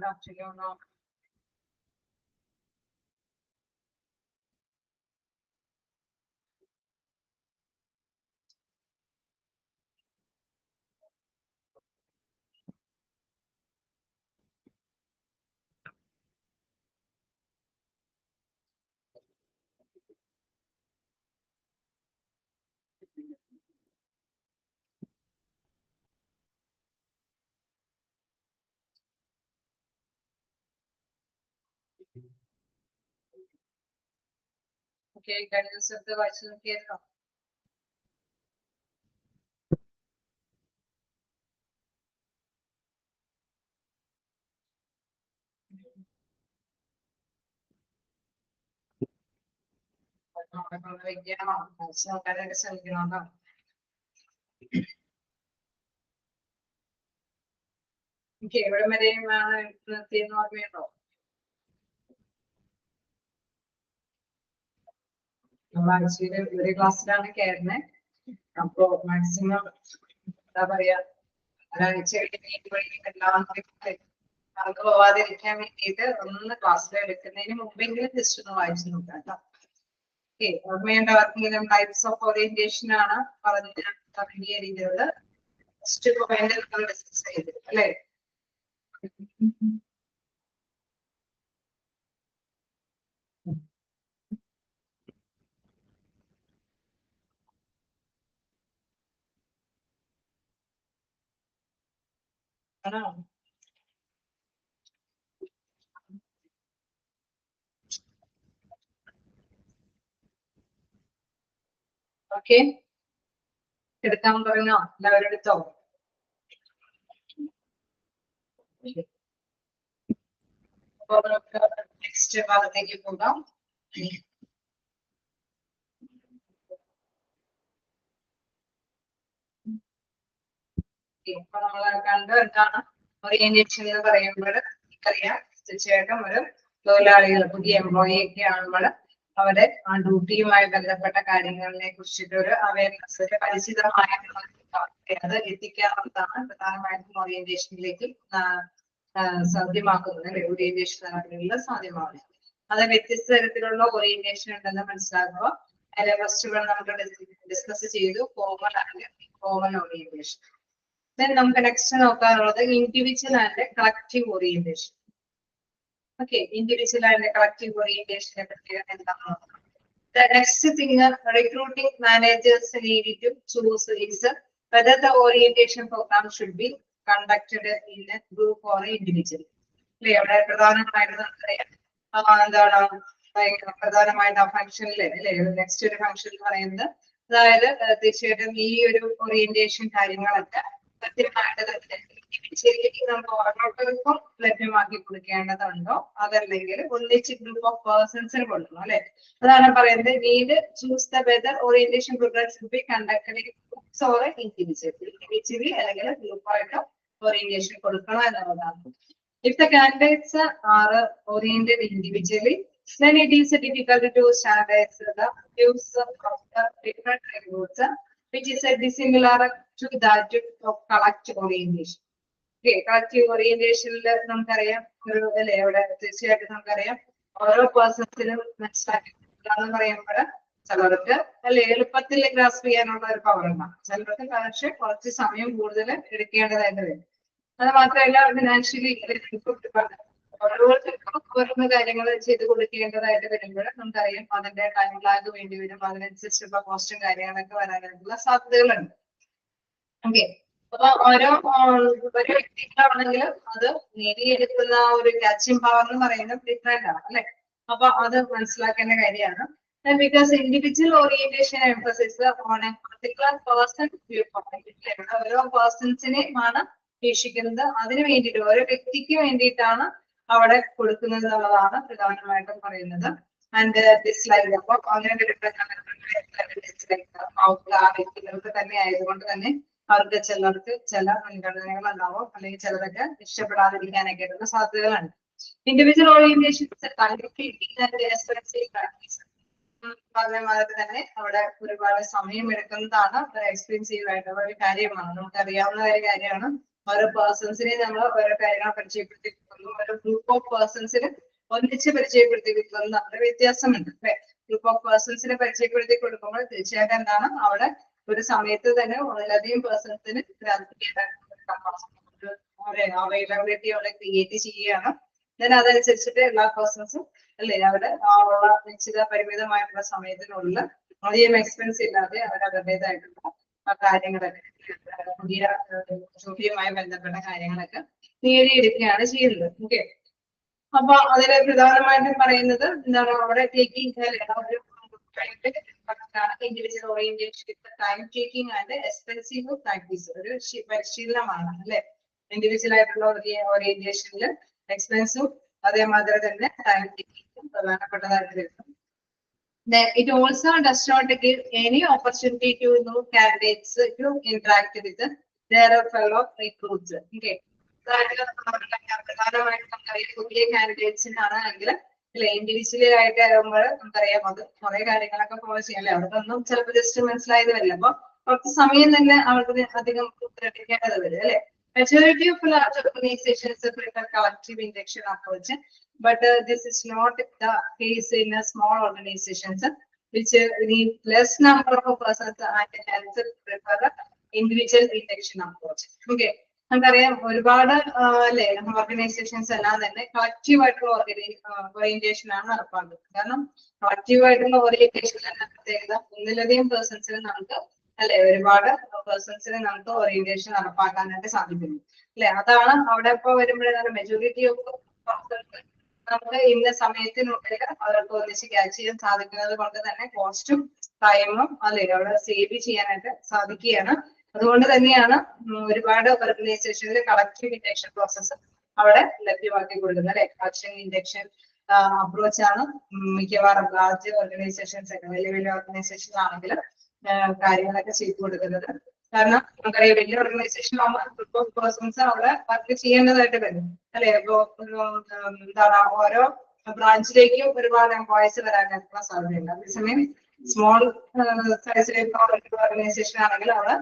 Good afternoon. Okay, guidance of the vice chair. Okay, ഇവിടെ വരെയും നിർത്തിയെന്ന് ഓർമ്മയുണ്ടോ? നമ്മൾ ആഴ്ചയിൽ ഒരു ക്ലാസ്സിലാണ് കയറുന്നത്. അപ്പോ മാക്സിമം എന്താ പറയാ ഒരാഴ്ച എല്ലാം നമുക്ക് പോവാതിരിക്കാൻ വേണ്ടിയിട്ട് ഒന്ന് ക്ലാസ്സിൽ എടുക്കുന്നതിന് മുമ്പെങ്കിലും ജസ്റ്റ് ഒന്ന് വായിച്ചു നോക്കാം കേട്ടോ. ഓക്കെ, ഓർമ്മയുണ്ടോ? ആർക്കെങ്കിലും ടൈപ്സ് ഓഫ് ഓറിയന്റേഷൻ ആണ് പറഞ്ഞ രീതിയിലുള്ള ഫസ്റ്റ് പോയിന്റ് നമ്മൾ ഡിസ്കസ് ചെയ്തത് അല്ലേ? ആണോ? ഓക്കെ, എടുക്കാൻ പറഞ്ഞോ? എല്ലാവരും എടുത്തോ? നെക്സ്റ്റ് ഭാഗത്തേക്ക് പോകാം. അപ്പൊ നമ്മൾ കണ്ടു എന്താണ് ഓറിയന്റേഷൻ എന്ന് പറയുമ്പോൾ അറിയാം, തീർച്ചയായിട്ടും ഒരു തൊഴിലാളികൾ പുതിയ എംപ്ലോയി ഒക്കെ ആകുമ്പോൾ അവരെ ആ ഡ്യൂട്ടിയുമായി ബന്ധപ്പെട്ട കാര്യങ്ങളെ കുറിച്ചിട്ട് ഒരു അവയർനെസ്, ഒരു പരിചിതമായ അത് എത്തിക്കാവുന്നതാണ് പ്രധാനമായിട്ടും ഓറിയന്റേഷനിലേക്ക് സാധ്യമാക്കുന്നത് അല്ലെ? ഓറിയന്റേഷൻ നടപടികളിൽ സാധ്യമാകുന്നത്. അത് വ്യത്യസ്ത തരത്തിലുള്ള ഓറിയന്റേഷൻ ഉണ്ടെന്ന് മനസ്സിലാക്കുക. അതിലെ ഫസ്റ്റ് നമുക്ക് ഡിസ്കസ് ചെയ്തു കോമൺ ആൻഡ് കോമൺ ഓറിയന്റേഷൻ. നമുക്ക് നെക്സ്റ്റ് നോക്കാനുള്ളത് individual and collective orientation. Okay, individual and collective ഓറിയന്റേഷനെ പറ്റി എന്താണ് നോക്കാം. The next thing recruiting managers need to choose is whether the orientation program should be conducted in a group or individual. അല്ലെ? അവിടെ പ്രധാനമായിട്ട് നമുക്കറിയാം എന്താണ് പ്രധാനമായിട്ട് ആ ഫംഗ്ഷനിൽ അല്ലെ? നെക്സ്റ്റ് ഒരു ഫംഗ്ഷൻ എന്ന് പറയുന്നത് അതായത് തീർച്ചയായിട്ടും ഈ ഒരു ഓറിയന്റേഷൻ കാര്യങ്ങളൊക്കെ കൃത്യമായിട്ട് നമുക്ക് ഓരോരുത്തർക്കും ലഭ്യമാക്കി കൊടുക്കേണ്ടതുണ്ടോ, അതല്ലെങ്കിൽ ഒന്നിച്ച് ഗ്രൂപ്പ് ഓഫ് പേഴ്സൺസിന് കൊടുക്കണം അല്ലെ? അതാണ് പറയുന്നത് need choose the whether orientation program should be conducted in groups or individually അല്ലെങ്കിൽ ഗ്രൂപ്പായിട്ട് ഓറിയന്റേഷൻ കൊടുക്കണം എന്നുള്ളതാണ്. If the candidates are oriented individually, then it is difficult to standardize the use of the different routes, which is dissimilar to that of collective orientation. Okay, collective orientation നമുക്കറിയാം ഒരു അല്ലെ? അവിടെ തീർച്ചയായിട്ടും നമുക്കറിയാം ഓരോ പേഴ്സൺസിനും മനസ്സിലാക്കി പറയുമ്പോൾ ചിലർക്ക് അല്ലെ എളുപ്പത്തിൽ ഗ്രാസ്പ് ചെയ്യാനുള്ള ഒരു പവർ ഉണ്ടാകും, ചിലർക്ക് പക്ഷെ കുറച്ച് സമയം കൂടുതൽ എടുക്കേണ്ടതായിട്ട് വരും. അത് മാത്രമല്ല ഫിനാൻഷ്യലി ഓരോരുത്തർക്കും കാര്യങ്ങൾ ചെയ്ത് കൊടുക്കേണ്ടതായിട്ട് വരുമ്പോൾ നമുക്കറിയാം അതിന്റെ ടൈം ലാഗ് വേണ്ടി വരും. അതിനനുസരിച്ചുള്ള കോസ്റ്റും കാര്യങ്ങളൊക്കെ വരാനായിട്ടുള്ള സാധ്യതകളുണ്ട്. ഓക്കെ, അപ്പൊ ഓരോ വ്യക്തികളാണെങ്കിൽ അത് നേടിയെടുക്കുന്ന ഒരു ക്യാച്ചിങ് പവർ എന്ന് പറയുന്നത് ഡിഫറെന്റ് ആണ് അല്ലെ? അപ്പൊ അത് മനസ്സിലാക്കേണ്ട കാര്യമാണ്. Because individual orientation emphasis on a particular person viewpoint. ഓരോ പേഴ്സൺസിനെയാണ് വീക്ഷിക്കുന്നത്, അതിന് വേണ്ടിയിട്ട് ഓരോ വ്യക്തിക്ക് വേണ്ടിയിട്ടാണ് അവിടെ കൊടുക്കുന്നത് എന്നുള്ളതാണ് പ്രധാനമായിട്ടും പറയുന്നത്. ആൻഡ് ഡിസ്ലൈക്ക് അപ്പൊ അങ്ങനെ ആ വ്യക്തികൾക്ക് തന്നെ ആയതുകൊണ്ട് തന്നെ അവർക്ക് ചിലർക്ക് ചില മുൻഗണനകൾ ഉണ്ടാവും, അല്ലെങ്കിൽ ചിലതൊക്കെ ഇഷ്ടപ്പെടാതിരിക്കാനൊക്കെ ആയിട്ടുള്ള സാധ്യതകളുണ്ട്. ഇൻഡിവിജ്വൽ ഓറിയന്റേഷൻ പറഞ്ഞമാതിരി തന്നെ അവിടെ ഒരുപാട് സമയം എടുക്കുന്നതാണ്, എക്സ്പെൻസീവ് ആയിട്ടുള്ള ഒരു കാര്യമാണ്, നമുക്കറിയാവുന്ന ഒരു കാര്യമാണ്. ഓരോ പേഴ്സൺസിനെ നമ്മൾ ഓരോ കാര്യങ്ങൾ പരിചയപ്പെടുത്തി കൊടുക്കുന്നു, ഓരോ ഗ്രൂപ്പ് ഓഫ് പേഴ്സൺസിന് ഒന്നിച്ച് പരിചയപ്പെടുത്തി കൊടുക്കുന്നത് നമ്മുടെ വ്യത്യാസമുണ്ട് അല്ലെ. ഗ്രൂപ്പ് ഓഫ് പേഴ്സൺസിനെ പരിചയപ്പെടുത്തി കൊടുക്കുമ്പോൾ തീർച്ചയായിട്ടും എന്താണ് അവിടെ ഒരു സമയത്ത് തന്നെ വളരെയധികം പേഴ്സൺസിന് അവൈലബിലിറ്റി അവിടെ ക്രിയേറ്റ് ചെയ്യുകയാണ്. then അതനുസരിച്ചിട്ട് എല്ലാ പേഴ്സൺസും അല്ലെ അവിടെ ഉള്ള നിശ്ചിത പരിമിതമായിട്ടുള്ള സമയത്തിനുള്ളിൽ അധികം എക്സ്പെൻസ് ഇല്ലാതെ അവർ അവരുടേതായിട്ടുള്ള കാര്യങ്ങളൊക്കെ പുതിയ ജോലിയുമായി ബന്ധപ്പെട്ട കാര്യങ്ങളൊക്കെ നേടിയെടുക്കുകയാണ് ചെയ്യുന്നത്. ഓക്കെ, അപ്പൊ അതിൽ പ്രധാനമായിട്ടും പറയുന്നത് എന്താണ് അവിടെ taking individual orientation time taking and expensive practice ഒരു പരിശീലനമാണ് അല്ലെ. ഇൻഡിവിജ്വൽ ആയിട്ടുള്ള ഓറിയന്റേഷനിൽ എക്സ്പെൻസും അതേമാതിരി തന്നെ ടൈം ടേക്കിംഗും പ്രധാനപ്പെട്ടതായിട്ട് വരുന്നു. It also does not give any opportunity to new candidates to interact with their fellow recruits. Okay. പ്രധാനമായിട്ടും പുതിയ കാൻഡിഡേറ്റ്സിനാണെങ്കിൽ ഇൻഡിവിജ്വലി ആയിട്ട് ആകുമ്പോൾ നമുക്കറിയാം അത് കുറെ കാര്യങ്ങളൊക്കെ ഫോളോ ചെയ്യാല്ലേ. അവർക്കൊന്നും ചിലപ്പോൾ ജസ്റ്റ് മനസ്സിലായത് വരില്ല. അപ്പൊ കുറച്ച് സമയം തന്നെ അവർക്ക് അധികം ഉത്തരവിക്കേണ്ടത് വരും അല്ലെ. Majority of large organizations prefer collective induction approach, but this is not the case in a small organizations which need less number of persons and hence prefer individual induction approach. Okay, നമുക്കറിയാം ഒരുപാട് അല്ലെ organisations എല്ലാം തന്നെ collective ആയിട്ടുള്ള orientation ആണ് നടപ്പാക്കുന്നത്. കാരണം collective ആയിട്ടുള്ള ഓറിയന്റേഷൻ എന്ന പ്രത്യേകത ഒന്നിലധികം പേഴ്സൺസിന് നമുക്ക് അല്ലെ ഒരുപാട് പേഴ്സൺസിനെ നമുക്ക് ഓറിയന്റേഷൻ നടപ്പാക്കാനായിട്ട് സാധിക്കുന്നു അല്ലെ. അതാണ് അവിടെ ഇപ്പൊ വരുമ്പോഴാണ് മെജോറിറ്റി ഓഫ് പേഴ്സൺസ് നമുക്ക് ഇന്ന സമയത്തിനുള്ളിൽ അവർക്ക് ഒന്നിച്ച് ക്യാച്ച് ചെയ്യാൻ സാധിക്കുന്നത് കൊണ്ട് തന്നെ കോസ്റ്റും ടൈമും അല്ലെ അവിടെ സേവ് ചെയ്യാനായിട്ട് സാധിക്കുകയാണ്. അതുകൊണ്ട് തന്നെയാണ് ഒരുപാട് ഓർഗനൈസേഷനിൽ കളക്റ്റീവ് ഇൻഡക്ഷൻ പ്രോസസ്സ് അവിടെ ലഭ്യമാക്കി കൊടുക്കുന്നത് അല്ലെ. കളക്ഷൻ ഇൻഡക്ഷൻ അപ്രോച്ച് ആണ് മിക്കവാറും ലാർജ് ഓർഗനൈസേഷൻസ് ഒക്കെ വലിയ വലിയ ഓർഗനൈസേഷൻ ആണെങ്കിൽ കാര്യങ്ങളൊക്കെ ചെയ്തു കൊടുക്കുന്നത്. കാരണം നമുക്കറിയാം വലിയ ഓർഗനൈസേഷൻ ആകുമ്പോൾ ഗ്രൂപ്പ് ഓഫ് പേഴ്സൺസ് അവിടെ വർക്ക് ചെയ്യേണ്ടതായിട്ട് വരും അല്ലെ. ഇപ്പൊ എന്താണ് ഓരോ ബ്രാഞ്ചിലേക്കും ഒരുപാട് എംപ്ലോയീസ് വരാനുള്ള സാധ്യതയുണ്ട്. അതേസമയം സ്മോൾ സൈസിലുള്ള ഓർഗനൈസേഷൻ ആണെങ്കിൽ അവിടെ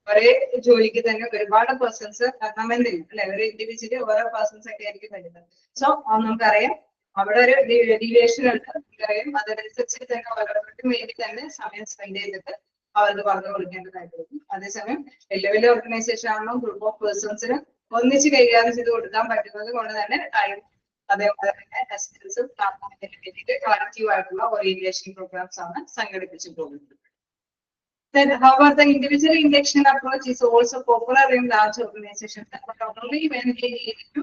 ഒരേ ജോലിക്ക് തന്നെ ഒരുപാട് പേഴ്സൺസ് വരണമെന്നില്ല അല്ലെ. ഒരു ഇൻഡിവിജ്വലി ഓരോ പേഴ്സൺസ് ഒക്കെ ആയിരിക്കും വരുന്നത്. സോ നമുക്കറിയാം അവിടെ ഒരു ഡീവിയേഷൻ ഉണ്ട്. നമുക്കറിയാം അതനുസരിച്ച് തന്നെ ഓരോരുത്തർക്കും വേണ്ടി തന്നെ സമയം സ്പെൻഡ് ചെയ്തിട്ട് അവർക്ക് പറഞ്ഞു കൊടുക്കേണ്ടതായിട്ട് വരും. അതേസമയം വലിയ വലിയ ഓർഗനൈസേഷൻ ആണോ ഗ്രൂപ്പ് ഓഫ് പേഴ്സൺസിന് ഒന്നിച്ച് കൈകാര്യം ചെയ്ത് കൊടുക്കാൻ പറ്റുന്നത് കൊണ്ട് തന്നെ ടൈം അതേപോലെ തന്നെ എക്സ്പെൻസും വേണ്ടിയിട്ട് കളക്റ്റീവ് ആയിട്ടുള്ള ഓറിയന്റേഷൻ പ്രോഗ്രാംസ് ആണ് സംഘടിപ്പിച്ചു പോകുന്നത്. Then, however, the individual induction approach is also popular in large organizations, but only when they need to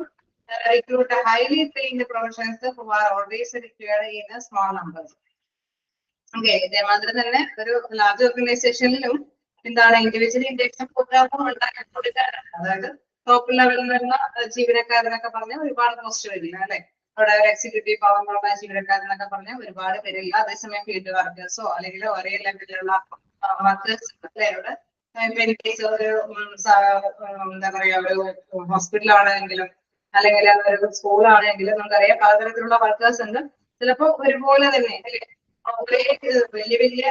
recruit a highly trained professionals who are always required in a small numbers. Okay, ഇതേമാതിരി തന്നെ ഒരു large ഓർഗനൈസേഷനിലും എന്താണ് individual induction പ്രോഗ്രാമും ഉണ്ടാക്കി കൊടുക്കാറുണ്ട്. അതായത് top ലെവലിലുള്ള ജീവനക്കാരെന്നൊക്കെ പറഞ്ഞാൽ ഒരുപാട് പോസ്റ്റ് വരില്ല അല്ലെ. അവിടെ എക്സിക്യൂട്ടീവ് പവറുള്ള ജീവനക്കാരെന്നൊക്കെ പറഞ്ഞാൽ ഒരുപാട് പേരില്ല. അതേസമയം ഫീൽഡ് വർക്കേഴ്സോ അല്ലെങ്കിൽ ഒരേ ലെവലിലുള്ള വർക്കേഴ്സ് അല്ലെ. അവിടെ ഒരു എന്താ പറയാ ഒരു ഹോസ്പിറ്റലാണെങ്കിലും അല്ലെങ്കിൽ ഒരു സ്കൂളാണെങ്കിലും നമുക്കറിയാം പലതരത്തിലുള്ള വർക്കേഴ്സ് ഉണ്ട്. ചിലപ്പോ ഒരുപോലെ തന്നെ അല്ലെ വലിയ വലിയ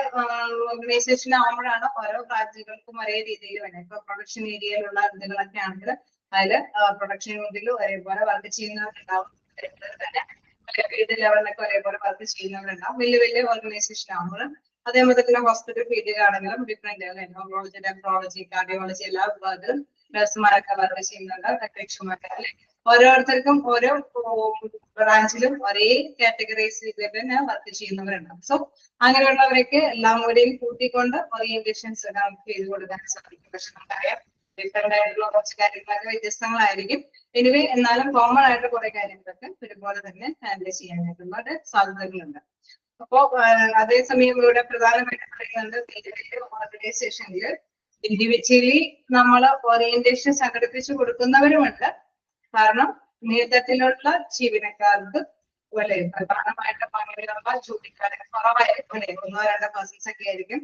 ഓർഗനൈസേഷൻ ആകുമ്പോഴാണ് ഓരോ ബ്രാഞ്ചുകൾക്കും ഒരേ രീതിയിൽ വേണം. ഇപ്പൊ പ്രൊഡക്ഷൻ ഏരിയയിലുള്ള ഇതുകളൊക്കെ ആണെങ്കിൽ അതില് പ്രൊഡക്ഷൻ യൂണിറ്റിൽ ഒരേപോലെ വർക്ക് ചെയ്യുന്നവരുണ്ടാവും. തന്നെ ഫീൽഡ് ലെവലിലൊക്കെ ഒരേപോലെ വർക്ക് ചെയ്യുന്നവരുണ്ടാവും. വലിയ വലിയ ഓർഗനൈസേഷൻ ആകുമ്പോഴും അതേപോലെ തന്നെ ഹോസ്പിറ്റൽ ഫീൽഡിലാണെങ്കിലും ഡിഫറെന്റ് നെഫ്രോളജി, നെഫ്രോളജി, കാർഡിയോളജി എല്ലാ വിഭാഗത്തിലും നഴ്സുമാരൊക്കെ വർക്ക് ചെയ്യുന്നുണ്ട്. ടെക്നീഷ്യന്മാരൊക്കെ അല്ലെ. ഓരോരുത്തർക്കും ഓരോ ബ്രാഞ്ചിലും ഒരേ കാറ്റഗറൈസ് ചെയ്തിട്ട് തന്നെ വർക്ക് ചെയ്യുന്നവരുണ്ടാവും. സോ അങ്ങനെയുള്ളവരൊക്കെ എല്ലാം കൂടെയും കൂട്ടിക്കൊണ്ട് ഓറിയന്റേഷൻസ് നമുക്ക് ചെയ്ത് കൊടുക്കാൻ സാധിക്കും. പക്ഷെ നമുക്കറിയാം ഡിഫറെന്റ് ആയിട്ടുള്ള കുറച്ച് കാര്യങ്ങളൊക്കെ വ്യത്യസ്തങ്ങളായിരിക്കും. എനിവേ എന്നാലും കോമൺ ആയിട്ട് കുറെ കാര്യങ്ങളൊക്കെ ഒരുപോലെ തന്നെ ഹാൻഡിൽ ചെയ്യാനായിട്ടുള്ള സാധ്യതകളുണ്ട്. അപ്പോ അതേസമയം ഇവിടെ പ്രധാനമായിട്ട് പറയുന്നത് ഓർഗനൈസേഷനിൽ ഇൻഡിവിജ്വലി നമ്മൾ ഓറിയന്റേഷൻ സംഘടിപ്പിച്ചു കൊടുക്കുന്നവരുമുണ്ട്. കാരണം നേതൃത്വത്തിലുള്ള ജീവനക്കാർക്ക് അല്ലെ പ്രധാനമായിട്ടും അങ്ങനെയുള്ള ജോലിക്കാരെ കുറവായിരിക്കും അല്ലെ. 1-2 പേഴ്സൺസ് ഒക്കെ ആയിരിക്കും.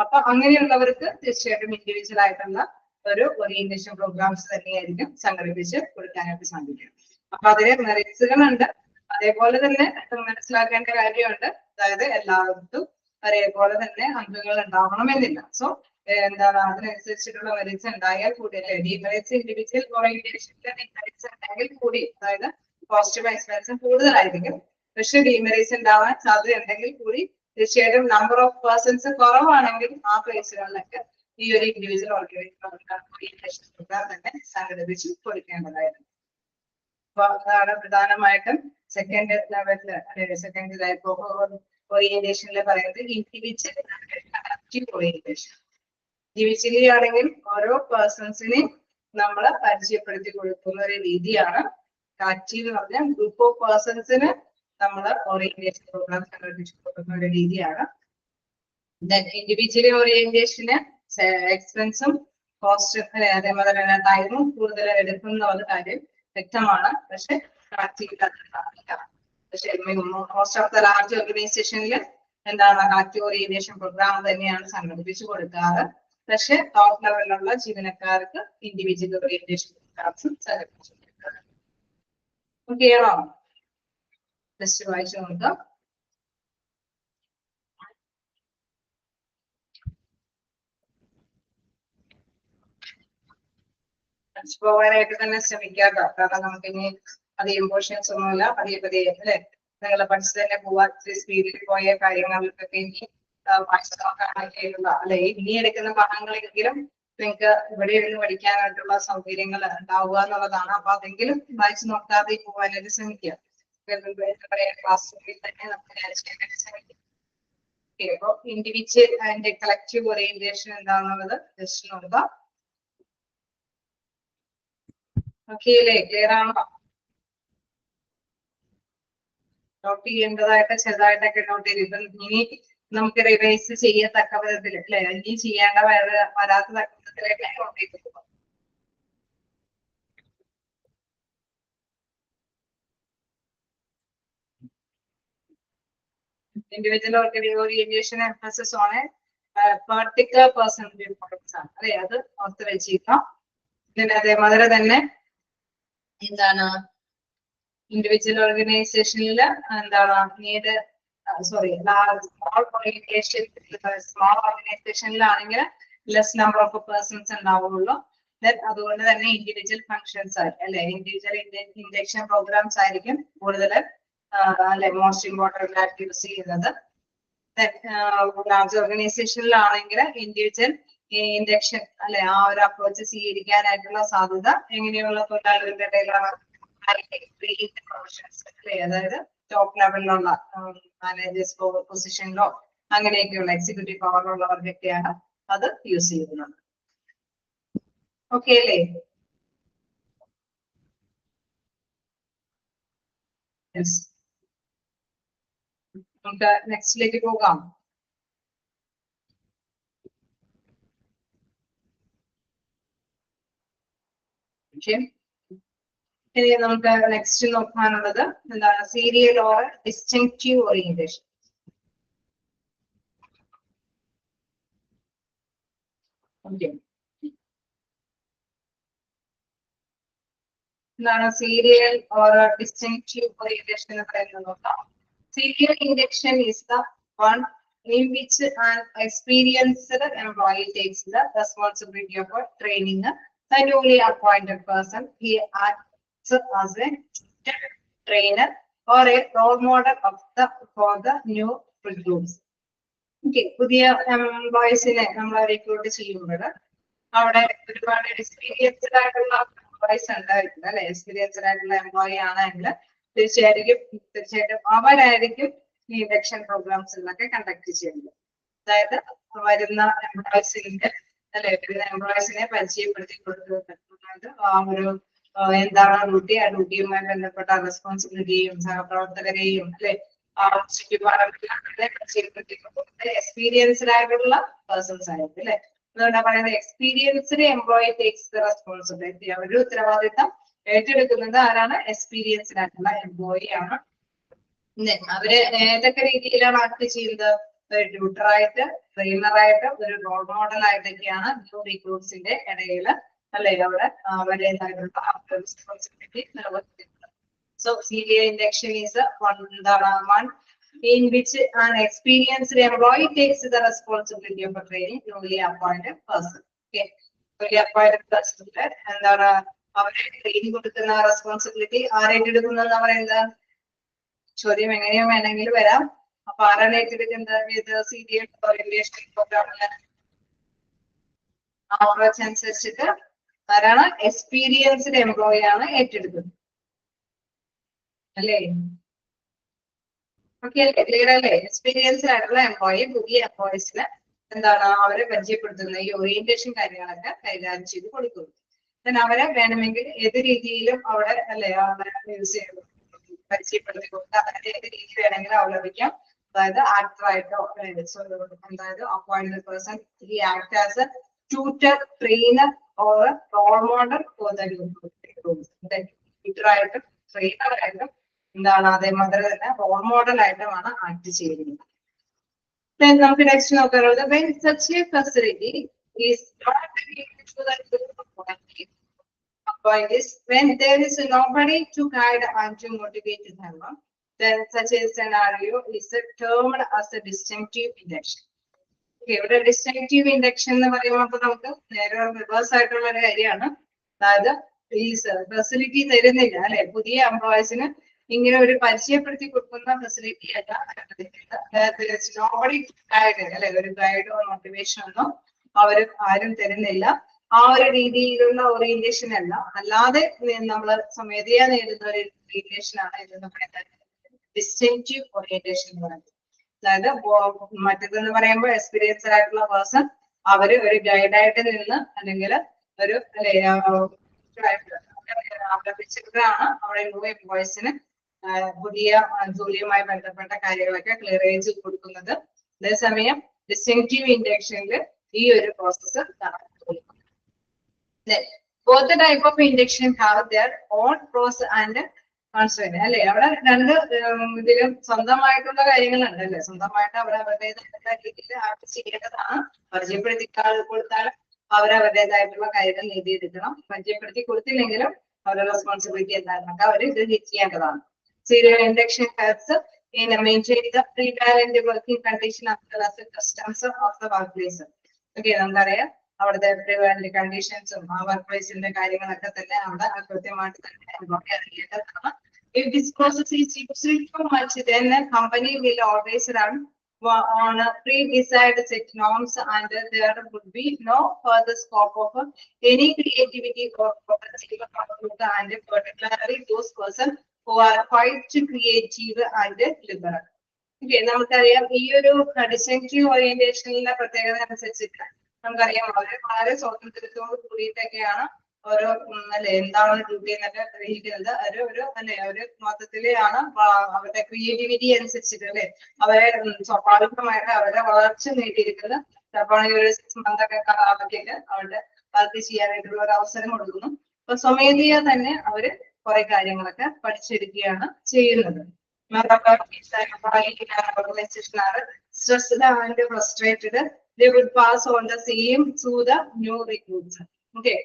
അപ്പൊ അങ്ങനെയുള്ളവർക്ക് തീർച്ചയായിട്ടും ഇൻഡിവിജ്വൽ ആയിട്ടുള്ള ഒരു ഓറിയന്റേഷൻ പ്രോഗ്രാംസ് തന്നെയായിരിക്കും സംഘടിപ്പിച്ച് കൊടുക്കാനായിട്ട് സാധിക്കും. അപ്പൊ അതിന് മെറിറ്റ്സുകളുണ്ട്. അതേപോലെ തന്നെ മനസ്സിലാക്കേണ്ട കാര്യമുണ്ട്. അതായത് എല്ലാവർക്കും ഒരേപോലെ തന്നെ അംഗങ്ങൾ ഉണ്ടാവണമെന്നില്ല. സോ എന്താണ് അതിനനുസരിച്ചിട്ടുള്ള മെറിറ്റ്സ് ഉണ്ടായാൽ കൂടി അല്ലെ, ഡിമെറിറ്റ്സ് ഇൻഡിവിജ്വൽ ഓറിയന്റേഷനിലെ ഡിമെറിറ്റ്സ് ഉണ്ടെങ്കിൽ കൂടി, അതായത് പോസിറ്റീവ് എക്സ്പെൻസും കൂടുതലായിരിക്കും. പക്ഷെ ഡിമെറിറ്റ്സ് ഉണ്ടാവാൻ സാധ്യത ഉണ്ടെങ്കിൽ കൂടി തീർച്ചയായിട്ടും നമ്പർ ഓഫ് പേഴ്സൺസ് കുറവാണെങ്കിൽ ആ പ്ലേസുകളിലൊക്കെ ഈ ഒരു ഇൻഡിവിജ്വൽ ഓറിയന്റേഷൻ പ്രോഗ്രാം തന്നെ സംഘടിപ്പിച്ച് കൊടുക്കേണ്ടതായിരുന്നു. അപ്പൊ അതാണ് പ്രധാനമായിട്ടും സെക്കൻഡ് ലെവലില് സെക്കൻഡ് ടൈപ്പ് ഓഫ് ഓറിയന്റേഷനിൽ പറയുന്നത് ഇൻഡിവിജ്വൽ ഓറിയന്റേഷൻ. ഇൻഡിവിജ്വലി ആണെങ്കിൽ ഓരോ പേഴ്സൺസിനെ നമ്മൾ പരിചയപ്പെടുത്തി കൊടുക്കുന്ന ഒരു രീതിയാണ്. ആക്റ്റീവ് എന്ന് പറഞ്ഞാൽ ഗ്രൂപ്പ് ഓഫ് പേഴ്സൺസിന് നമ്മൾ ഓറിയന്റേഷൻ പ്രോഗ്രാം സംഘടിപ്പിച്ചു കൊടുക്കുന്ന ഒരു രീതിയാണ്. ഇൻഡിവിജ്വലി ഓറിയന്റേഷന് എക്സ്പെൻസും കോസ്റ്റും അതേപോലെ തന്നെ ടൈമും കൂടുതൽ എടുക്കുന്ന ഒരു കാര്യം വ്യക്തമാണ്. പക്ഷെ പക്ഷെ മോസ്റ്റ് ഓഫ് ദ ലാർജ് ഓർഗനൈസേഷനിൽ എന്താണ് ആക്റ്റീവ് ഓറിയന്റേഷൻ പ്രോഗ്രാം തന്നെയാണ് സംഘടിപ്പിച്ചു കൊടുക്കാറ്. പക്ഷെ ടോപ്പ് ലെവലിലുള്ള ജീവനക്കാർക്ക് ഇൻഡിവിജ്വൽ ഓറിയന്റേഷൻ പ്രോഗ്രാംസ് സംഘടിപ്പിച്ചു കൊടുക്കാറ്. ക്ലിയർ ആണോ? ടെസ്റ്റ് വായിച്ചു നോക്കാം. പോകാനായിട്ട് തന്നെ ശ്രമിക്കാട്ടോ, കാരണം നമുക്ക് ഇനി അധികം പോർഷൻസ് ഒന്നുമില്ല. പതിയെ പതിയെ അല്ലെ നിങ്ങൾ പഠിച്ചു തന്നെ പോവാൻ സ്പീഡിൽ പോയ കാര്യങ്ങൾക്കൊക്കെ ഇനി വായിച്ചു നോക്കാനൊക്കെയുള്ള അല്ലെ ഇനി എടുക്കുന്ന പാഠങ്ങളെങ്കിലും നിങ്ങൾക്ക് ഇവിടെ ഇരുന്ന് പഠിക്കാനായിട്ടുള്ള സൗകര്യങ്ങൾ ഉണ്ടാവുക എന്നുള്ളതാണ്. അപ്പൊ അതെങ്കിലും വായിച്ചു നോക്കാതെ പോകാനായിട്ട് ശ്രമിക്കുക. ക്ലാസ്സിൽ തന്നെ നമുക്ക് ശ്രമിക്കാം. അപ്പൊ ഇൻഡിവിജ്വൽ ആൻഡ് കളക്റ്റീവ് ഓറിയന്റേഷൻ എന്താണെന്നുള്ളത് ജസ്റ്റ് നോക്കാം. ഓക്കെ അല്ലേ? ക്ലിയർ ആണോ? നോട്ട് ചെയ്യേണ്ടതായിട്ട് ചെറുതായിട്ടൊക്കെ നോട്ട് ചെയ്ത് ഇപ്പം ഇനി നമുക്ക് റിവൈസ് ചെയ്യത്തക്ക വിധത്തിൽ അല്ലെ, ഇനി ചെയ്യേണ്ട വരാത്ത തക്ക വിധത്തിലൊക്കെ നോട്ട് ചെയ്ത് പോകാം. Individual orientation emphasis on A particular personal importance ആണ് അല്ലെ, അത് ഓർത്ത് വെച്ചിരിക്കാം. പിന്നെ അതേമാതിരി തന്നെ എന്താണ് ഇൻഡിവിജ്വൽ ഓർഗനൈസേഷനിൽ എന്താണ് നീഡ് സ്മോൾ ഓർഗനൈസേഷനിലാണെങ്കിൽ ലെസ് നമ്പർ ഓഫ് പേഴ്സൺസ് ഉണ്ടാവുള്ളൂ. അതുകൊണ്ട് തന്നെ ഇൻഡിവിജ്വൽ ഫങ്ഷൻസ് ആയിരിക്കും അല്ലെ, ഇൻഡിവിജ്വൽ ഇൻഡക്ഷൻ പ്രോഗ്രാംസ് ആയിരിക്കും കൂടുതൽ അല്ലെ മോസ്റ്റ് ഇമ്പോർട്ടന്റ് ആയിട്ട് യൂസ് ചെയ്യുന്നത്. ലാർജ് ഓർഗനൈസേഷനിലാണെങ്കിൽ ഇൻഡിവിജ്വൽ ഇൻഡക്ഷൻ അല്ലെ ആ ഒരു അപ്രോച്ച് സ്വീകരിക്കാനായിട്ടുള്ള സാധ്യത എങ്ങനെയുള്ള തൊഴിലാളികളുടെ ഇടയിലാണ്, അതായത് ടോപ്പ് ലെവലിലുള്ള മാനേജേഴ്സ് പൊസിഷനിലോ അങ്ങനെയൊക്കെയുള്ള എക്സിക്യൂട്ടീവ് പവറിലുള്ളവർക്കൊക്കെയാണ് അത് യൂസ് ചെയ്യുന്നത്. ഓക്കെ അല്ലേ? നമുക്ക് നെക്സ്റ്റിലേക്ക് പോകാം. ഇനി നമുക്ക് നെക്സ്റ്റ് നോക്കാനുള്ളത് എന്താണ് സീരിയൽ ഓർ ഡിസ്റ്റിങ്ക്റ്റീവ് ഓറിയന്റേഷൻ. എന്താണ് സീരിയൽ ഓർ ഡിസ്റ്റിങ്ക്റ്റീവ് ഓറിയന്റേഷൻ എന്ന് പറയുന്നത് നോക്കാം. Serial induction is the one in which an experienced employee takes the responsibility of training the newly appointed person. He acts as a trainer or a role model for the new recruits. Okay, പുതിയ എംപ്ലോയീസിനെ നമ്മൾ recruit ചെയ്യുമ്പോൾ അവിടെ ഒരുപാട് experienced ആയിട്ടുള്ള employees ഉണ്ടായിട്ടുണ്ട് അല്ലെ. Experienced ആയിട്ടുള്ള employee ആണെങ്കിൽ തീർച്ചയായിട്ടും അവരായിരിക്കും ഈ ഇൻഡക്ഷൻ പ്രോഗ്രാംസിലൊക്കെ കണ്ടക്ട് ചെയ്യുന്നത്. അതായത് വരുന്ന എംപ്ലോയീസിന്റെ അല്ലെ എംപ്ലോയീസിനെ പരിചയപ്പെടുത്തി കൊടുക്കുന്നത് ആ ഒരു എന്താണ് ഡ്യൂട്ടി, ആ ഡ്യൂട്ടിയുമായി ബന്ധപ്പെട്ട റെസ്പോൺസിബിലിറ്റിയും സഹപ്രവർത്തകരെയും അല്ലെ പരിചയപ്പെടുത്തി കൊടുക്കുന്നത് എക്സ്പീരിയൻസ്ഡ് ആയിട്ടുള്ള പേഴ്സൺസ് ആയിരിക്കും അല്ലെ. അതുകൊണ്ടാണ് പറയുന്നത് experienced employee takes the responsibility. അവരുടെ ഉത്തരവാദിത്തം ഏറ്റെടുക്കുന്നത് ആരാണ്? എക്സ്പീരിയൻസ്ഡ് ആയിട്ടുള്ള എംപ്ലോയി ആണ്. അവര് ഏതൊക്കെ രീതിയിലാണ് ആക്ട് ചെയ്യുന്നത്? ഒരു ട്യൂട്ടറായിട്ട്, ട്രെയിനറായിട്ട്, ഒരു റോൾ മോഡൽ ആയിട്ടൊക്കെയാണ് ന്യൂ റിക്രൂട്ട്സിന്റെ ഇടയിൽ അല്ലെ അവിടെ അവരുടേതായിട്ടുള്ള റെസ്പോൺസിബിലിറ്റി നിർവഹിക്കുന്നത്. So serial induction is one in which an experienced employee takes the responsibility of a training newly appointed person. Okay, newly appointed person എന്താണ് അവരെ ട്രെയിനിങ് കൊടുക്കുന്ന റെസ്പോൺസിബിലിറ്റി ആരേറ്റെടുക്കുന്നതെന്ന് പറയുന്നത് ചോദ്യം എങ്ങനെയോ വേണമെങ്കിലും വരാം. അപ്പൊ ആരാണ് ഏറ്റെടുക്കുന്നത്? ഇത് CDM ഓറിയന്റേഷൻ പ്രോഗ്രാമിന് അനുസരിച്ചിട്ട് ആരാണ്? എക്സ്പീരിയൻസ്ഡ് എംപ്ലോയി ആണ് ഏറ്റെടുക്കുന്നത് അല്ലേ? ഓക്കെ അല്ലേ? ക്ലിയർ അല്ലേ? എക്സ്പീരിയൻസ്ഡ് ആയിട്ടുള്ള എംപ്ലോയി പുതിയ എംപ്ലോയീസിന് എന്താണ് അവരെ പരിചയപ്പെടുത്തുന്ന ഈ ഓറിയന്റേഷൻ കാര്യങ്ങളൊക്കെ കൈകാര്യം ചെയ്ത് കൊടുക്കുന്നു. അവരെ വേണമെങ്കിൽ ഏത് രീതിയിലും അവിടെ അല്ലെ അവരെ യൂസ് ചെയ്ത് പരിചയപ്പെടുത്തി കൊടുക്കുക. അതിന്റെ ഏത് രീതി വേണമെങ്കിലും അവലംബിക്കാം. അതായത് ആക്ടറായിട്ടോ അതായത് appointed person he act as a tutor, trainer or role model for the ട്യൂട്ടറായിട്ടും ട്രെയിനറായിട്ടും എന്താണ് അതേമാതിരി തന്നെ റോൾ മോഡൽ ആയിട്ടുമാണ് ആക്ട് ചെയ്യുന്നത്. നമുക്ക് നെക്സ്റ്റ് നോക്കാനുള്ളത് when such a facility is not when there is nobody to guide and to motivate them, then such a scenario is termed as a distinctive induction. ഇവിടെ ഡിസ്റ്റിങ്റ്റീവ് ഇൻഡക്ഷൻ എന്ന് പറയുമ്പോൾ നമുക്ക് നേരെ reverse ആയിട്ടുള്ള ഒരു കാര്യമാണ്. അതായത് ഈ ഫെസിലിറ്റി തരുന്നില്ല അല്ലെ പുതിയ എംപ്ലോയീസിന് ഇങ്ങനെ ഒരു പരിചയപ്പെടുത്തി കൊടുക്കുന്ന ഫെസിലിറ്റി അല്ല അല്ലെ ഒരു ഗൈഡോ മോട്ടിവേഷനോ അവര് ആരും തരുന്നില്ല. ആ ഒരു രീതിയിലുള്ള ഓറിയന്റേഷൻ അല്ല, അല്ലാതെ നമ്മൾ സ്വമേധയാ നേടുന്ന ഒരു ഓറിയന്റേഷൻ ആണ് ഇതെന്ന് പറയുന്നത് ഡിസ്റ്റിങ്റ്റീവ് ഓറിയന്റേഷൻ എന്ന് പറയുന്നത്. അതായത് മറ്റേതെന്ന് പറയുമ്പോൾ എക്സ്പീരിയൻസ്ഡ് ആയിട്ടുള്ള പേഴ്സൺ അവര് ഒരു ഗൈഡായിട്ട് നിന്ന് അല്ലെങ്കിൽ ഒരു അവലംബിച്ചിട്ടാണ് അവിടെ ന്യൂ എംപ്ലോയീസിന് പുതിയ ജോലിയുമായി ബന്ധപ്പെട്ട കാര്യങ്ങളൊക്കെ ക്ലിയറേജ് കൊടുക്കുന്നത്. അതേസമയം ഡിസ്റ്റിങ്റ്റീവ് ഇൻഡക്ഷനിൽ ഈ ഒരു പ്രോസസ്സ് നടക്കുന്നു. Both the type of induction have their own pros and cons അല്ലെ? അവിടെ രണ്ട് ഇതിലും സ്വന്തമായിട്ടുള്ള കാര്യങ്ങളുണ്ട് അല്ലെ? സ്വന്തമായിട്ട് അവരവരുടേതായിട്ടുള്ള രീതിയിൽ ആക്ട് ചെയ്യേണ്ടതാണ്. പരിചയപ്പെടുത്തി കൊടുത്താൽ അവരവരുടേതായിട്ടുള്ള കാര്യങ്ങൾ നേടിയെടുക്കണം. പരിചയപ്പെടുത്തി കൊടുത്തില്ലെങ്കിലും അവരുടെ റെസ്പോൺസിബിലിറ്റി എന്താണെന്നൊക്കെ അവർ ഇത് ചെയ്യേണ്ടതാണ്. Serial induction helps in maintaining the prevalent working condition as well as the customs of the workplace. Okay, നമുക്കറിയാം അവിടുത്തെ പ്രിവെന്റ് കണ്ടീഷൻസും ആ വർക്ക് പ്ലേസിന്റെ കാര്യങ്ങളൊക്കെ തന്നെ അവിടെ കൃത്യമായിട്ട് തന്നെ അറിയേണ്ടതാണ്. If this process is used too much, then the company will always run on a pre-decided set norms and there would be no further scope of any creativity or potential and particularly those persons who are quite creative and liberal. Okay, നമുക്കറിയാം ഈ ഒരു distinctive ഓറിയന്റേഷനിലെ പ്രത്യേകത അനുസരിച്ചിട്ട് നമുക്കറിയാം വളരെ സ്വാതന്ത്ര്യത്തോട് കൂടിയിട്ടൊക്കെയാണ് ഓരോ അല്ലെ എന്താണ് ഡ്യൂട്ടി എന്നൊക്കെ ഗ്രഹിക്കുന്നത്. ഒരു അല്ലെ ഒരു മൊത്തത്തിലാണ് അവരുടെ ക്രിയേറ്റിവിറ്റി അനുസരിച്ചിട്ട് അല്ലെ അവരെ സ്വാഭാവികമായിട്ട് അവരെ വളർച്ച നേടിയിരിക്കുന്നത്. ചിലപ്പോൾ ഒരു 6 month ഒക്കെ കാലാവധിയൊക്കെ അവരുടെ വർക്ക് ചെയ്യാനായിട്ടുള്ള ഒരു അവസരം കൊടുക്കുന്നു. അപ്പൊ സ്വമേധയാ തന്നെ അവര് കുറെ കാര്യങ്ങളൊക്കെ പഠിച്ചെടുക്കുകയാണ് ചെയ്യുന്നത്. Stressed and frustrated, they would pass on the same to the new recruits. Okay,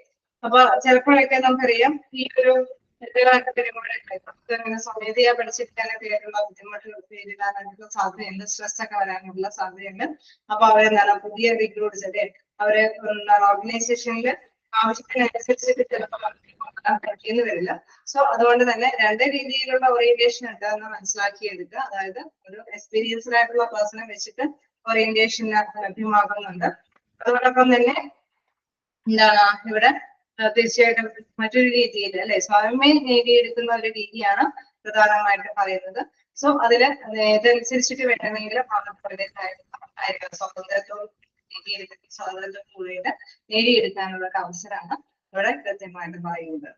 അപ്പൊ ചിലപ്പോഴൊക്കെ നമുക്കറിയാം ഈ ഒരു സ്വമേധയാ പഠിച്ചെടുക്കാനൊക്കെ ആയിട്ടുള്ള ബുദ്ധിമുട്ട് നേരിടാനായിട്ടുള്ള സാധ്യതയുണ്ട്, സ്ട്രെസ് ഒക്കെ വരാനുള്ള സാധ്യതയുണ്ട്. അപ്പൊ അവരെന്താണ് പുതിയ റിക്രൂട്ട്സ് അല്ലെ അവര് ഓർഗനൈസേഷനിൽ ആവശ്യത്തിനനുസരിച്ചിട്ട് ചിലപ്പോൾ പറ്റിയെന്ന് വരില്ല. സോ അതുകൊണ്ട് തന്നെ രണ്ട് രീതിയിലുള്ള ഓറിയന്റേഷൻ ഉണ്ട് എന്ന് മനസ്സിലാക്കിയെടുക്കുക. അതായത് ഒരു എക്സ്പീരിയൻസ്ഡ് ആയിട്ടുള്ള പേഴ്സണെ വെച്ചിട്ട് ഓറിയന്റേഷൻ ലഭ്യമാകുന്നുണ്ട്. അതോടൊപ്പം തന്നെ എന്താണ് ഇവിടെ തീർച്ചയായിട്ടും മറ്റൊരു രീതിയിൽ അല്ലെ സ്വയമേ നേടിയെടുക്കുന്ന ഒരു രീതിയാണ് പ്രധാനമായിട്ട് പറയുന്നത്. സോ അതില് ഇതനുസരിച്ചിട്ട് വേണമെങ്കിൽ സ്വാതന്ത്ര്യത്തോട് കൂടിയിട്ട് നേടിയെടുക്കാനുള്ള ഒരു അവസരമാണ് ഇവിടെ കൃത്യമായിട്ട് പറയുന്നത്.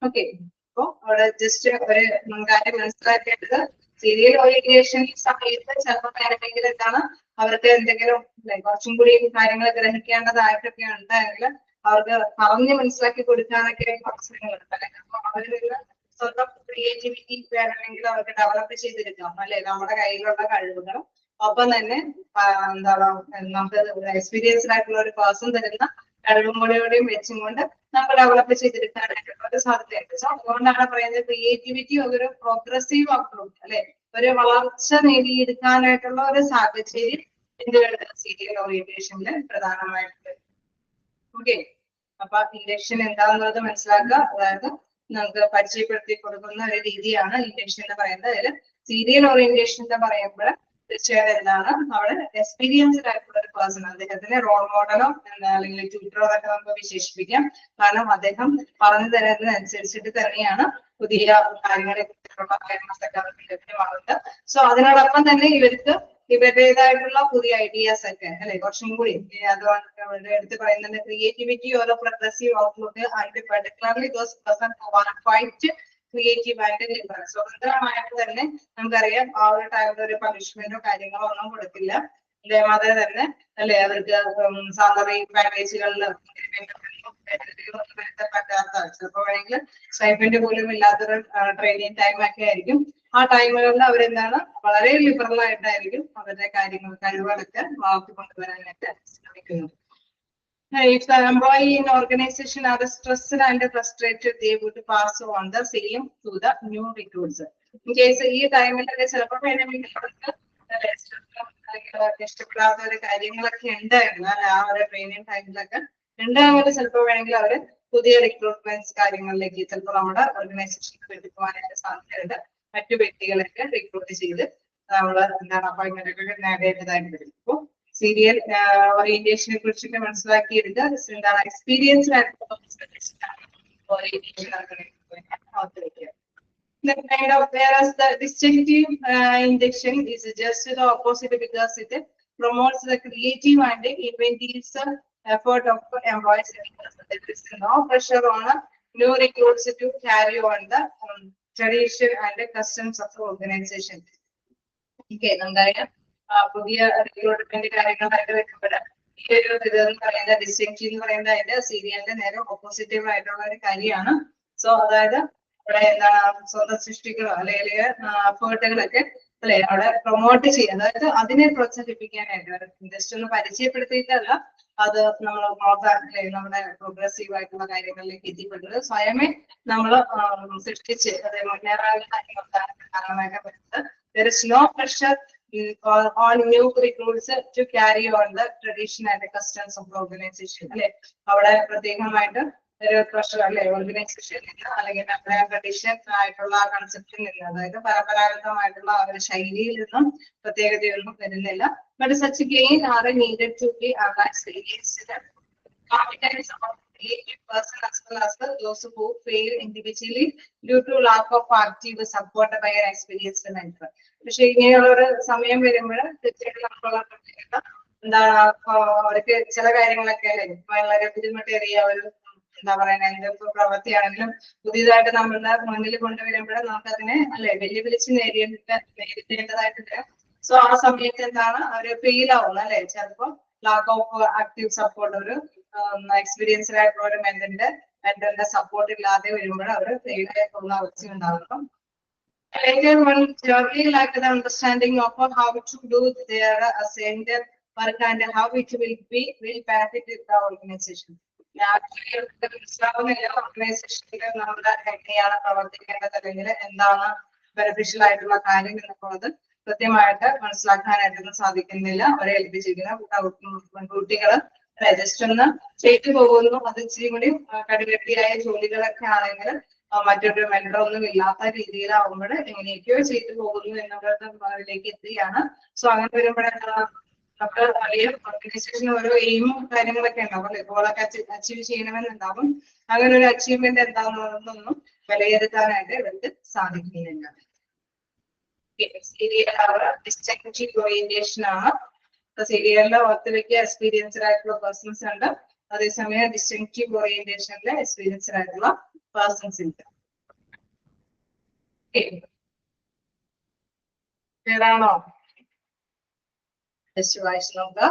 ഓക്കെ, അപ്പൊ അവിടെ ജസ്റ്റ് ഒരു കാര്യം മനസ്സിലാക്കേണ്ടത് സീരിയൽ ഓറിയന്റേഷൻ സമയത്ത് ചിലപ്പോൾ വേണമെങ്കിൽ എന്താണ് അവർക്ക് എന്തെങ്കിലും കുറച്ചും കൂടി കാര്യങ്ങൾ ഗ്രഹിക്കേണ്ടതായിട്ടൊക്കെ ഉണ്ടെങ്കിൽ അവർക്ക് പറഞ്ഞ് മനസ്സിലാക്കി കൊടുക്കാനൊക്കെ അവസരങ്ങളുണ്ട് അല്ലെ. അപ്പൊ അവരിൽ സ്വന്തം ക്രിയേറ്റിവിറ്റി വേണമെങ്കിൽ അവർക്ക് ഡെവലപ്പ് ചെയ്തെടുക്കാം അല്ലെ, നമ്മുടെ കയ്യിലുള്ള കഴിവുകളും ഒപ്പം തന്നെ എന്താണ് നമുക്ക് എക്സ്പീരിയൻസ്ഡ് ആയിട്ടുള്ള ഒരു പേഴ്സൺ തരുന്ന കഴിവും കൂടെയും വെച്ചും കൊണ്ട് നമുക്ക് ഡെവലപ്പ് ചെയ്തെടുക്കാനായിട്ടുള്ള ഒരു സാധ്യതയുണ്ട്. സോ അതുകൊണ്ടാണ് പറയുന്നത് ക്രിയേറ്റിവിറ്റി ഒരു പ്രോഗ്രസീവ് അപ്രോച്ച് അല്ലെ. ഒരു വളർച്ച നേടിയെടുക്കാനായിട്ടുള്ള ഒരു സാഹചര്യം എന്തുകൊണ്ട് സീരിയൽ ഓറിയന്റേഷനിൽ പ്രധാനമായിട്ട്. ഓക്കെ, അപ്പൊ ഇൻഡക്ഷൻ എന്താണെന്നുള്ളത് മനസ്സിലാക്കുക. അതായത് നമുക്ക് പരിചയപ്പെടുത്തി കൊടുക്കുന്ന ഒരു രീതിയാണ് ഇൻഡക്ഷൻ എന്ന് പറയുന്നത്. അതിൽ സീരിയൽ ഓറിയന്റേഷൻ എന്ന് പറയുമ്പോൾ തീർച്ചയായും എന്താണ് അവിടെ എക്സ്പീരിയൻസ്ഡ് ആയിട്ടുള്ള ഒരു പേഴ്സൺ, അദ്ദേഹത്തിന് റോൾ മോഡലോ അല്ലെങ്കിൽ ട്യൂട്ടറോ ഒക്കെ നമുക്ക് വിശേഷിപ്പിക്കാം. കാരണം അദ്ദേഹം പറഞ്ഞു തരുന്നതിനനുസരിച്ചിട്ട് തന്നെയാണ് പുതിയ കാര്യങ്ങളെ കുറിച്ചുള്ള കാര്യങ്ങളൊക്കെ അവർക്ക് ലഭ്യമാകുന്നത്. സോ അതിനോടൊപ്പം തന്നെ ഇവർക്ക് ഇവരുടേതായിട്ടുള്ള പുതിയ ഐഡിയാസ് ഒക്കെ അല്ലെ കുറച്ചും കൂടി അതുകൊണ്ട് എടുത്ത് പറയുന്നത് ക്രിയേറ്റിവിറ്റി ഓരോ progressive outlook and particularly those person who are quite creative ആയിട്ട് ലിബറൽ. സ്വതന്ത്രമായിട്ട് തന്നെ നമുക്കറിയാം ആ ഒരു ടൈമിൽ ഒരു പണിഷ്മെന്റോ കാര്യങ്ങളോ ഒന്നും കൊടുക്കില്ല. അതേമാതിരി തന്നെ അല്ലെ അവർക്ക് സാലറി പാക്കേജുകളിൽ പറ്റാത്ത ചിലപ്പോൾ വേണമെങ്കിൽ സ്റ്റൈപ്പൻഡ് പോലും ഇല്ലാത്തൊരു ട്രെയിനിങ് ടൈം ഒക്കെ ആയിരിക്കും. ആ ടൈമുകളിൽ അവരെന്താണ് വളരെ ലിബറൽ ആയിട്ടായിരിക്കും അവരുടെ കാര്യങ്ങൾ കഴിവുകളൊക്കെ വളർത്തിക്കൊണ്ടുവരാനായിട്ട് ശ്രമിക്കുന്നത്. If the employee in organization are stressed and frustrated, they would pass on the same to the new recruits. In case ഈ ടൈമിലൊക്കെ ചിലപ്പോൾ വേണമെങ്കിൽ അവർക്ക് ഇഷ്ടപ്പെടാത്ത ഒരു കാര്യങ്ങളൊക്കെ ഉണ്ടായിരുന്നു അല്ലെ ആ ഒരു ട്രെയിനിങ് ടൈമിലൊക്കെ ഉണ്ടാകുമ്പോൾ ചിലപ്പോൾ വേണമെങ്കിൽ അവര് പുതിയ റിക്രൂട്ട്മെന്റ്സ് കാര്യങ്ങളിലേക്ക് ചിലപ്പോൾ നമ്മുടെ ഓർഗനൈസേഷനിൽ എടുക്കുവാനായിട്ട് സാധ്യതയുണ്ട്. മറ്റു വ്യക്തികളൊക്കെ റിക്രൂട്ട് ചെയ്ത് നമ്മള് എന്താണ് അപ്പോയിന്റ്മെന്റ് ഒക്കെ നേടേണ്ടതായിട്ട് വരും. അപ്പൊ സീരിയൽ ഓറിയന്റേഷനെ കുറിച്ചൊക്കെ മനസ്സിലാക്കിയെടുക്കുക. എന്താണ് experience kind of, whereas the distinctive induction is just the opposite because it promotes the creative and inventive effort of employees. There is no pressure on new recruits to carry on the tradition and the customs of the organization. Okay, എന്തായാലും പുതിയ recruitment കാര്യങ്ങളായിട്ട് വരുമ്പോഴ് ഈ ഒരു ഇതെന്ന് പറയുന്ന distinction എന്ന് പറയുന്നത് അതിന്റെ സീരിയലിന്റെ നേരെ ഓപ്പോസിറ്റീവ് ആയിട്ടുള്ള ഒരു കാര്യമാണ്. സോ അതായത് ഇവിടെ എന്താണ് സ്വന്തം സൃഷ്ടികളോ അല്ലെങ്കിൽ എഫേർട്ടുകളൊക്കെ അല്ലെ അവിടെ പ്രൊമോട്ട് ചെയ്യുക, അതായത് അതിനെ പ്രോത്സാഹിപ്പിക്കാനായിട്ട് ജസ്റ്റ് ഒന്ന് പരിചയപ്പെടുത്തിയിട്ടല്ല അത് നമ്മൾ നമ്മുടെ പ്രോഗ്രസീവ് ആയിട്ടുള്ള കാര്യങ്ങളിലേക്ക് എത്തിപ്പെട്ടത് സ്വയമേ നമ്മൾ സൃഷ്ടിച്ച് അത് മുന്നേറാനുള്ള കാര്യങ്ങൾക്കാണ് കാരണമായിട്ട് പറ്റുന്നത്. There is no pressure on new recruits to carry on the tradition and the customs of the organization. അല്ലെ അവിടെ പ്രത്യേകമായിട്ട് ഒരു പ്രഷർ അല്ലെ ഓർഗനൈസേഷൻ അല്ലെങ്കിൽ നമ്മുടെ ട്രഡീഷൻ ആയിട്ടുള്ള കൺസെപ്റ്റിൽ നിന്ന് അതായത് പരമ്പരാഗതമായിട്ടുള്ള ആ ഒരു ശൈലിയിൽ നിന്നും പ്രത്യേകതയൊന്നും വരുന്നില്ല. But such gain are needed to be analyzed. Competence of creative person as well as those who fail individually due to lack of active support by an experienced mentor. പക്ഷെ ഇങ്ങനെയുള്ള ഒരു സമയം വരുമ്പോൾ തീർച്ചയായിട്ടും നമുക്കുള്ള പ്രത്യേകത എന്താണ് അവർക്ക് ചില കാര്യങ്ങളൊക്കെ വളരെ ബുദ്ധിമുട്ടേറിയ ഒരു എന്താ പറയുക എന്ത് പ്രവൃത്തിയാണെങ്കിലും പുതിയതായിട്ട് നമ്മളുടെ മുന്നിൽ കൊണ്ടുവരുമ്പോൾ നമുക്ക് അതിനെ അല്ലെ വെല്ലുവിളിച്ച് നേരിടേണ്ടതായിട്ടുണ്ട്. സോ ആ സമയത്ത് എന്താണ് അവര് ഫെയിൽ ആവുന്നത് അല്ലെ ചിലപ്പോൾ ലാക്ക് ഓഫ് ആക്റ്റീവ് സപ്പോർട്ട് ഒരു എക്സ്പീരിയൻസ്ഡ് ആയിട്ടുള്ള ഒരു മെന്ററിന്റെ സപ്പോർട്ട് ഇല്ലാതെ വരുമ്പോൾ അവർ ഫെയിൽ ആയിട്ടുള്ള അവസ്ഥ ഉണ്ടാകുന്നു. Later one generally lack the understanding of how to do their assigned work and how it will benefit the organization. ഓർഗനൈസേഷനിൽ നമ്മുടെ എങ്ങനെയാണ് പ്രവർത്തിക്കേണ്ടത് അല്ലെങ്കിൽ എന്താണ് ബെനിഫിഷ്യൽ ആയിട്ടുള്ള കാര്യം എന്നുള്ളത് കൃത്യമായിട്ട് മനസ്സിലാക്കാനായിട്ടൊന്നും സാധിക്കുന്നില്ല. അവരെ ഏൽപ്പിച്ചിരിക്കുന്ന കുട്ടികള് ജസ്റ്റ് ഒന്ന് ചെയ്തു പോകുന്നു. അത് ഇച്ചിരി കൂടി കടുകട്ടിയായ ജോലികളൊക്കെ ആണെങ്കിൽ മറ്റൊരു മെന്റർ ഒന്നും ഇല്ലാത്ത രീതിയിലാവുമ്പോൾ എങ്ങനെയൊക്കെയോ ചെയ്തു പോകുന്നു എന്നുള്ളതിലേക്ക് എത്തുകയാണ്. സോ അങ്ങനെ വരുമ്പോഴെന്താണ് നമുക്ക് അറിയാം ഓർഗനൈസേഷൻ ഓരോ എയിമും കാര്യങ്ങളൊക്കെ ഉണ്ടാവും അല്ലെ ഗോളൊക്കെ അച്ചീവ് ചെയ്യണമെന്നുണ്ടാവും. അങ്ങനെ ഒരു അച്ചീവ്മെന്റ് എന്താണെന്നൊന്നും വിലയിരുത്താനായിട്ട് ഇവർക്ക് സാധിക്കുന്നില്ല. ഡിസ്റ്റിങ്ക്റ്റീവ് ഓറിയന്റേഷൻ ആണ്. സീരിയലിലെ ഓർത്തിലേക്ക് എക്സ്പീരിയൻസ്ഡ് ആയിട്ടുള്ള പേഴ്സൺസ് ഉണ്ട്, അതേസമയം ഡിസ്റ്റിങ്ക്റ്റീവ് ഓറിയന്റേഷനിലെ എക്സ്പീരിയൻസ്ഡ് ആയിട്ടുള്ള പേഴ്സൺസ് ഉണ്ട്. ക്ലിയറാണോ? ടെസ്റ്റ് വായിച്ച് നോക്കുക.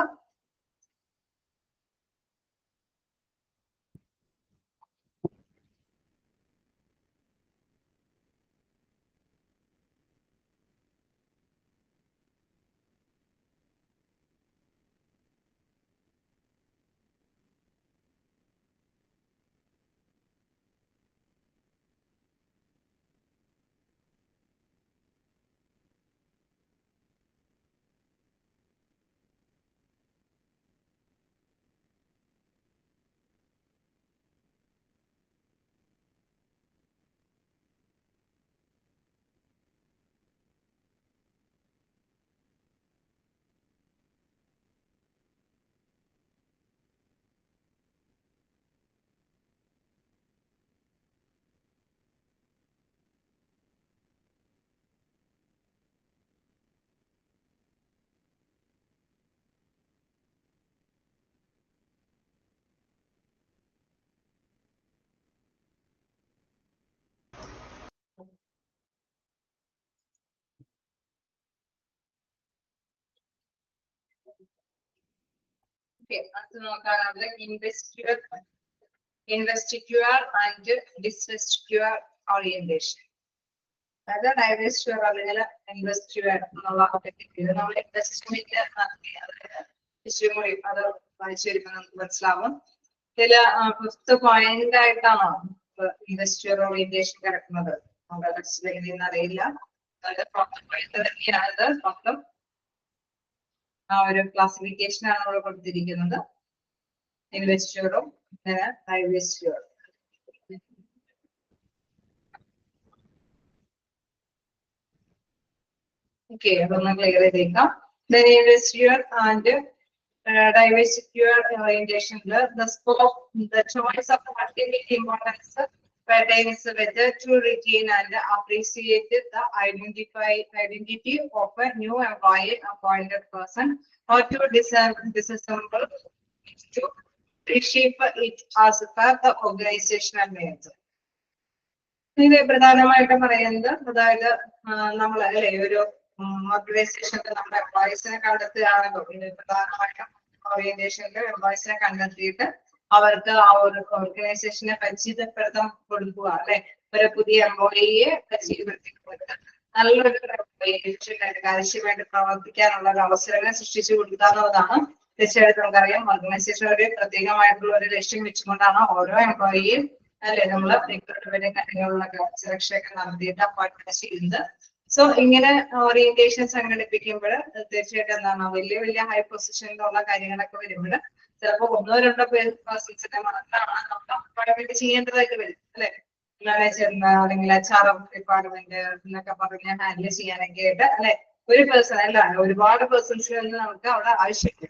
ഓക്കെ, അത് നോക്കാനാണ് ഇൻവെസ്റ്റിക്യുവർ ആൻഡ് ഡിസ്വെസ്റ്റിക്യുവർ ഓറിയന്റേഷൻ. അതായത് ഡൈവേസ്റ്റുവർ അല്ലെങ്കിൽ ഇൻവെസ്റ്റുവർ എന്നുള്ള ഇത് നമ്മൾ ഇൻവെസ്റ്റ്മെന്റ് കൂടി അത് വായിച്ചു വരുമ്പോൾ നമുക്ക് മനസ്സിലാവും. ഇതില് 5th പോയിന്റ് ആയിട്ടാണോ ഇൻവെസ്റ്റുവർ ഓറിയന്റേഷൻ കിടക്കുന്നത്? നമ്മുടെ ടെക്സ്റ്റിൽ എങ്ങനെയെന്ന് അറിയില്ല. തന്നെയാണത്. മൊത്തം ആ ഒരു ക്ലാസിഫിക്കേഷൻ ആണ് ഇവിടെ കൊടുത്തിരിക്കുന്നത്. ഇൻവെസ്റ്റുവറും ഡൈവേസ്റ്റുവറും. Okay, ഒന്ന് ക്ലിയർ ചെയ്തേക്കാം. Then investiture and divestiture orientation. The scope, the choice of ultimate importance pertains whether to retain and appreciate the identity of a new employee appointed person or to disassemble it to reshape it as per the organizational needs. ഇത് പ്രധാനമായിട്ടും പറയുന്നത് അതായത് നമ്മൾ അല്ലെ ഒരു ഓർഗനൈസേഷനിൽ നമ്മുടെ എംപ്ലോയീസിനെ കണ്ടെത്തുകയാണല്ലോ ഇത് പ്രധാനമായിട്ടും. ഓറിയന്റേഷനിൽ എംപ്ലോയീസിനെ കണ്ടെത്തിയിട്ട് അവർക്ക് ആ ഒരു ഓർഗനൈസേഷനെ പരിചയപ്പെടുത്താൻ കൊടുക്കുക അല്ലെ. ഒരു പുതിയ എംപ്ലോയിയെ പരിചയപ്പെടുത്തി കൊടുക്കുക, നല്ലൊരു കാര്യമായിട്ട് പ്രവർത്തിക്കാനുള്ള ഒരു അവസരങ്ങൾ സൃഷ്ടിച്ചു കൊടുക്കുക എന്നുള്ളതാണ്. തീർച്ചയായിട്ടും നമുക്കറിയാം ഓർഗനൈസേഷൻ ഒരു പ്രത്യേകമായിട്ടുള്ള ഒരു ലക്ഷ്യം വെച്ചുകൊണ്ടാണ് ഓരോ എംപ്ലോയിയും അല്ലെ നമ്മൾ റിക്രൂട്ട്മെന്റ് കാര്യങ്ങളിലൊക്കെ സെലക്ഷനൊക്കെ നടത്തിയിട്ട് അപ്പോയിന്റ്മെന്റ് ചെയ്യുന്നത്. സോ ഇങ്ങനെ ഓറിയന്റേഷൻ സംഘടിപ്പിക്കുമ്പോൾ തീർച്ചയായിട്ടും എന്താണ് വലിയ വലിയ ഹൈ പൊസിഷനിലുള്ള കാര്യങ്ങളൊക്കെ വരുമ്പോൾ ചിലപ്പോൾ 1-2 പേഴ്സൺസിനെ മാത്രമാണ് നമ്മൾ അപ്പോയിന്റ്മെന്റ് ചെയ്യേണ്ടതായിട്ട് വരും അല്ലെ. മാനേജർ അല്ലെങ്കിൽ HR ഡിപ്പാർട്ട്മെന്റ് എന്നൊക്കെ പറഞ്ഞ് ഹാൻഡിൽ ചെയ്യാനൊക്കെ ആയിട്ട് അല്ലെ. ഒരു പേഴ്സൺ അല്ല, ഒരുപാട് പേഴ്സൺസിൽ നിന്ന് നമുക്ക് അവിടെ ആവശ്യമില്ല.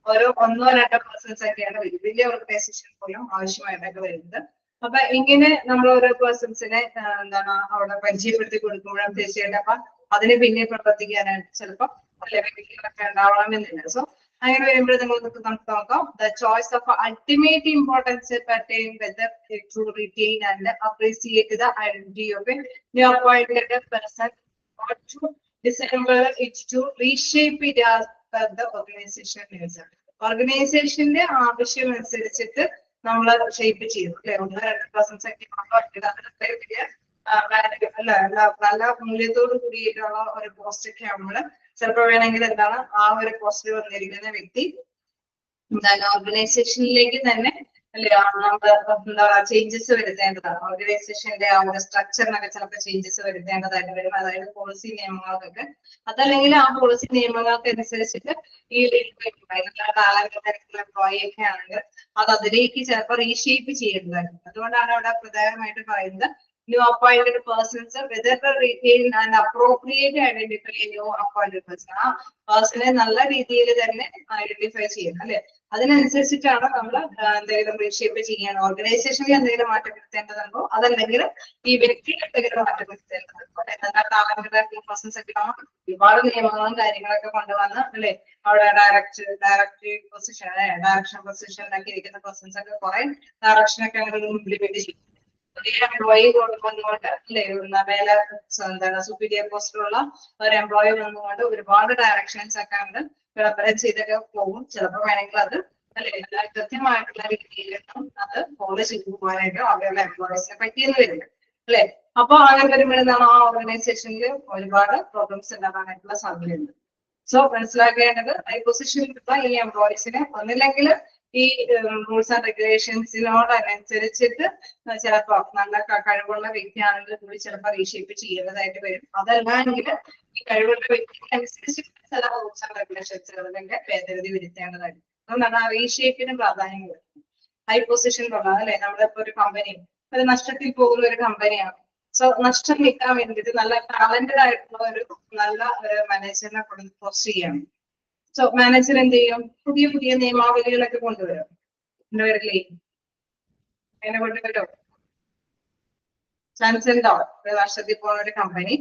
ഓരോ 1-2 പേഴ്സൺസ് ഒക്കെയാണ് വലിയ ഓർഗനൈസേഷൻ പോലും ആവശ്യമായിട്ടൊക്കെ വരുന്നത്. അപ്പൊ ഇങ്ങനെ നമ്മൾ ഓരോ പേഴ്സൺസിനെ എന്താണ് അവിടെ പരിചയപ്പെടുത്തി കൊടുക്കുമ്പോഴും തീർച്ചയായിട്ടും അപ്പൊ അതിന് പിന്നെ പ്രവർത്തിക്കാനായിട്ട് ചിലപ്പോൾ വ്യക്തികളൊക്കെ ഉണ്ടാവണമെന്നില്ല. സോ അങ്ങനെ വരുമ്പോൾ നമുക്ക് നോക്കാം. The choice of ultimate importance pertain whether to retain and appreciate the identity of a new appointed person or to dismember it to reshape it as per the organisation needs. ഓർഗനൈസേഷന്റെ ആവശ്യം അനുസരിച്ചിട്ട് നമ്മൾ shape ചെയ്തു അല്ലെ. 1-2 persons ഒക്കെ നല്ല മൂല്യത്തോട് കൂടിയിട്ടുള്ള ഒരു പോസ്റ്റ് ഒക്കെ ആകുമ്പോൾ ചിലപ്പോൾ വേണമെങ്കിൽ എന്താണ് ആ ഒരു പോസ്റ്റിൽ വന്നിരിക്കുന്ന വ്യക്തി എന്താണ് ഓർഗനൈസേഷനിലേക്ക് തന്നെ അല്ലെ നമ്മൾ എന്താ ചേഞ്ചസ് വരുത്തേണ്ടതാണ്. ഓർഗനൈസേഷന്റെ ആ ഒരു സ്ട്രക്ചറിനൊക്കെ ചിലപ്പോൾ ചേഞ്ചസ് വരുത്തേണ്ടതായിട്ട് വരും. അതായത് പോളിസി നിയമങ്ങൾക്കൊക്കെ. അതല്ലെങ്കിൽ ആ പോളിസി നിയമങ്ങൾക്ക് അനുസരിച്ചിട്ട് ഈ എംപ്ലോയി ഒക്കെ ആണെങ്കിൽ അത് അതിലേക്ക് ചിലപ്പോൾ റീഷേപ്പ് ചെയ്യേണ്ടതായിരുന്നു. അതുകൊണ്ടാണ് അവിടെ പ്രധാനമായിട്ട് പറയുന്നത് new appointed persons whether to retain and appropriate identify new appointed person. ആ പേഴ്സണെ നല്ല രീതിയിൽ തന്നെ ഐഡന്റിഫൈ ചെയ്യണം അല്ലെ. അതിനനുസരിച്ചിട്ടാണ് നമ്മൾ എന്തെങ്കിലും റീഷേപ്പ് ചെയ്യാൻ ഓർഗനൈസേഷനിൽ എന്തെങ്കിലും മാറ്റം വരുത്തേണ്ടതുണ്ടോ അതല്ലെങ്കിൽ ഈ വ്യക്തി എന്തെങ്കിലും മാറ്റം വരുത്തേണ്ടതുണ്ടോ. എന്നാൽ പേഴ്സൺസ് ഒക്കെ ഒരുപാട് നിയമങ്ങളും കാര്യങ്ങളൊക്കെ കൊണ്ടുവന്ന് അല്ലെ അവിടെ ഡയറക്ടറി പൊസിഷൻ ഡയറക്ഷൻ പൊസിഷനിലൊക്കെ ഇരിക്കുന്ന പേഴ്സൺസ് ഒക്കെ കുറെ ഡയറക്ഷനൊക്കെ അങ്ങനെ ഇംപ്ലിമെന്റ് ചെയ്യും. എംപ്ലോയി വന്നുകൊണ്ട് അല്ലെ മേലെ എന്താണ് സുപ്പീരിയർ പോസ്റ്റിലുള്ള ഒരു എംപ്ലോയി വന്നുകൊണ്ട് ഒരുപാട് ഡയറക്ഷൻസ് ഒക്കെ ഉണ്ട് വിളംബരം ചെയ്തൊക്കെ പോകും. ചിലപ്പോൾ വേണമെങ്കിൽ അത് അല്ലെ കൃത്യമായിട്ടുള്ള രീതിയിലും അത് ഫോളോ ചെയ്തു പോകാനായിട്ട് അവിടെയുള്ള എംപ്ലോയീസിനെ പറ്റിയെന്ന് വരില്ല അല്ലെ. അപ്പൊ അങ്ങനെ വരുമ്പോഴെന്താണ് ആ ഓർഗനൈസേഷനിൽ ഒരുപാട് പ്രോബ്ലംസ് ഉണ്ടാകാനായിട്ടുള്ള സാധ്യതയുണ്ട്. സോ മനസ്സിലാക്കേണ്ടത് ഈ പൊസിഷനിലുള്ള ഈ എംപ്ലോയീസിനെ ഒന്നില്ലെങ്കിൽ ഈ റൂൾസ് ആൻഡ് റെഗുലേഷൻസിനോടനുസരിച്ചിട്ട് ചിലപ്പോൾ നല്ല കഴിവുള്ള വ്യക്തിയാണെങ്കിൽ കൂടി ചിലപ്പോൾ റീഷേപ്പ് ചെയ്യുന്നതായിട്ട് വരും. അതല്ലെങ്കിൽ ഈ കഴിവുള്ള വ്യക്തിക്ക് അനുസരിച്ചിട്ട് ചില റൂൾസ് ആൻഡ് റെഗുലേഷൻസുകളിലെ ഭേദഗതി വരുത്തേണ്ടതായിട്ട്. അതുകൊണ്ടാണ് ആ റീഷേപ്പിന് പ്രാധാന്യം കൊടുക്കുന്നത്. ഹൈ പൊസിഷനിലുള്ള അല്ലെ നമ്മളിപ്പോ ഒരു കമ്പനി അത് നഷ്ടത്തിൽ പോകുന്ന ഒരു കമ്പനിയാണ്. സോ നഷ്ടം നിൽക്കാൻ വേണ്ടിയിട്ട് നല്ല ടാലന്റഡ് ആയിട്ടുള്ള ഒരു നല്ല ഒരു മാനേജറിനെ പോസ്റ്റ് ചെയ്യണം. സോ മാനേജർ എന്ത് ചെയ്യും? പുതിയ പുതിയ നിയമാവലികളൊക്കെ കൊണ്ടുവരും. കൊണ്ടുവരില്ലേ? അങ്ങനെ കൊണ്ടുവരും. ചാൻസ് ഉണ്ടോ? ഒരു വർഷത്തിൽ പോകുന്ന ഒരു കമ്പനി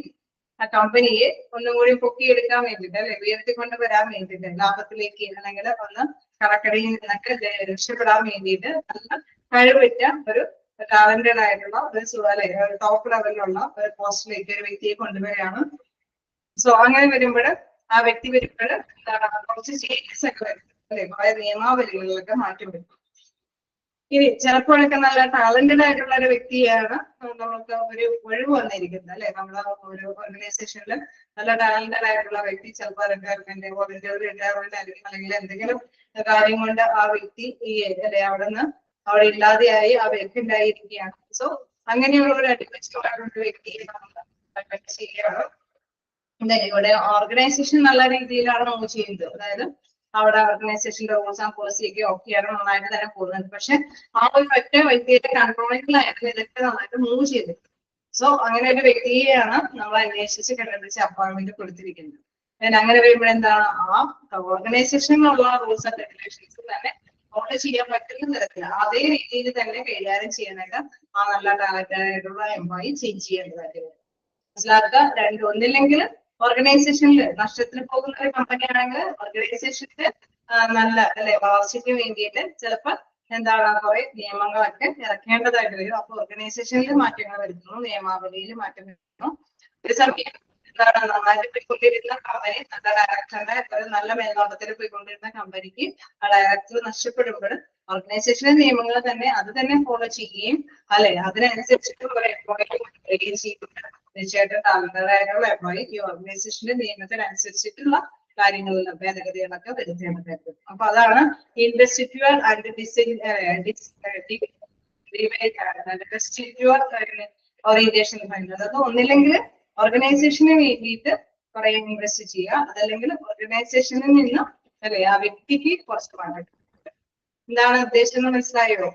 ആ കമ്പനിയെ ഒന്നും കൂടി പൊക്കിയെടുക്കാൻ വേണ്ടിയിട്ട് അല്ലെ ഉയർത്തിക്കൊണ്ടുവരാൻ വേണ്ടിയിട്ട് ലാഭത്തിലേക്ക് അല്ലെങ്കിൽ ഒന്ന് കടക്കടിയിൽ നിന്നൊക്കെ രക്ഷപ്പെടാൻ വേണ്ടിയിട്ട് നല്ല കഴിവുറ്റ ഒരു ടാലന്റഡ് ആയിട്ടുള്ള ഒരു ടോപ്പ് ലെവലിലുള്ള ഒരു പോസ്റ്റിലേക്ക് ഒരു വ്യക്തിയെ കൊണ്ടുവരികയാണ്. സോ അങ്ങനെ വരുമ്പോൾ ആ വ്യക്തി വരുമ്പോൾ കുറച്ച് ചേഞ്ചസ് ഒക്കെ വരും അല്ലെ, കുറെ നിയമാവലികളിലൊക്കെ മാറ്റം വരും. ഇനി ചിലപ്പോഴൊക്കെ നല്ല ടാലന്റഡ് ആയിട്ടുള്ള ഒരു വ്യക്തിയാണ് നമുക്ക് ഒരു ഒഴിവ് വന്നിരിക്കുന്നത് അല്ലെ, നമ്മളെ ഒരു ഓർഗനൈസേഷനിൽ നല്ല ടാലന്റഡ് ആയിട്ടുള്ള വ്യക്തി ചിലപ്പോൾ റിട്ടയർമെന്റ് റിട്ടയർമെന്റ് അല്ലെങ്കിൽ എന്തെങ്കിലും കാര്യം കൊണ്ട് ആ വ്യക്തി അല്ലെ അവിടെ നിന്ന് അവിടെ ഇല്ലാതെയായി ആ വേക്കന്റ് ആയിരിക്കുകയാണ്. സോ അങ്ങനെയുള്ള ഒരു അഡ്വൈസ്ഡായിട്ടുള്ള വ്യക്തിയെ നമ്മൾ ചെയ്യുകയാണ്. ഇവിടെ ഓർഗനൈസേഷൻ നല്ല രീതിയിലാണ് മൂവ് ചെയ്യുന്നത്, അതായത് അവിടെ ഓർഗനൈസേഷന്റെ റൂൾസ് ആൻഡ് പോളിസിയൊക്കെ ഓക്കെയാണ്, നന്നായിട്ട് തന്നെ പോകുന്നത്. പക്ഷെ ആ ഒരു ഒറ്റ വ്യക്തിയുടെ കൺട്രോളിംഗിലായിട്ട് ഇതൊക്കെ നന്നായിട്ട് മൂവ് ചെയ്തിട്ടുണ്ട്. സോ അങ്ങനെ ഒരു വ്യക്തിയെയാണ് നമ്മൾ അന്വേഷിച്ച് കണ്ടുപിടിച്ച് അപ്പോയിന്റ്മെന്റ് കൊടുത്തിരിക്കുന്നത്. അങ്ങനെ വരുമ്പോൾ എന്താണ്, ആ ഓർഗനൈസേഷനിലുള്ള റൂൾസ് ആൻഡ് റെഗുലേഷൻസ് തന്നെ ഫോളോ ചെയ്യാൻ പറ്റുന്ന തരത്തിൽ അതേ രീതിയിൽ തന്നെ കൈകാര്യം ചെയ്യാനായിട്ട് ആ നല്ല ടാലന്റഡ് ആയിട്ടുള്ള എംപ്ലോയി ചേഞ്ച് ചെയ്യേണ്ടതായിട്ട് വരും. മനസ്സിലാക്കുക, ഒന്നില്ലെങ്കിൽ ഓർഗനൈസേഷനിൽ നഷ്ടത്തിൽ പോകുന്ന ഒരു കമ്പനി ആണെങ്കിൽ ഓർഗനൈസേഷന്റെ നല്ല അല്ലെ വളർച്ചയ്ക്ക് വേണ്ടിയിട്ട് ചിലപ്പോൾ എന്താണ് കുറെ നിയമങ്ങളൊക്കെ ഇറക്കേണ്ടതായിട്ട് വരും. അപ്പൊ ഓർഗനൈസേഷനിൽ മാറ്റങ്ങൾ വരുത്തുന്നു, നിയമാവലിയിൽ മാറ്റം വരുത്തുന്നു. ഒരു സമയം എന്താണ് നന്നായിട്ട് പോയിക്കൊണ്ടിരുന്ന കമ്പനി നല്ല ഡയറക്ടറുടെ ഒരു നല്ല മേൽനോട്ടത്തിൽ പോയിക്കൊണ്ടിരുന്ന കമ്പനിക്ക് ആ ഡയറക്ടർ നഷ്ടപ്പെടുമ്പോൾ ഓർഗനൈസേഷന്റെ നിയമങ്ങൾ തന്നെ അത് തന്നെ ഫോളോ ചെയ്യുകയും അല്ലെ അതിനനുസരിച്ചിട്ട് കുറെ എംപ്ലോയി ചെയ്യുന്നുണ്ട്. തീർച്ചയായിട്ടും ടാലന്റഡായിട്ടുള്ള എംപ്ലോയി ഈ ഓർഗനൈസേഷന്റെ നിയമത്തിനനുസരിച്ചിട്ടുള്ള കാര്യങ്ങളിൽ ഭേദഗതികളൊക്കെ വരുത്തേണ്ടതായിട്ട്. അപ്പൊ അതാണ് ഇൻവെസ്റ്റിറ്റ്യൂർ ആൻഡ് ഓറിയന്റേഷൻ പറയുന്നത്. അത് ഒന്നില്ലെങ്കിൽ ഓർഗനൈസേഷന് വേണ്ടിയിട്ട് കുറെ ഇൻവെസ്റ്റ് ചെയ്യുക, അതല്ലെങ്കിൽ ഓർഗനൈസേഷനിൽ നിന്ന് അല്ലെ ആ വ്യക്തിക്ക് കുറച്ച് പണം. എന്താണ് ഉദ്ദേശിച്ചത് മനസ്സിലായോ?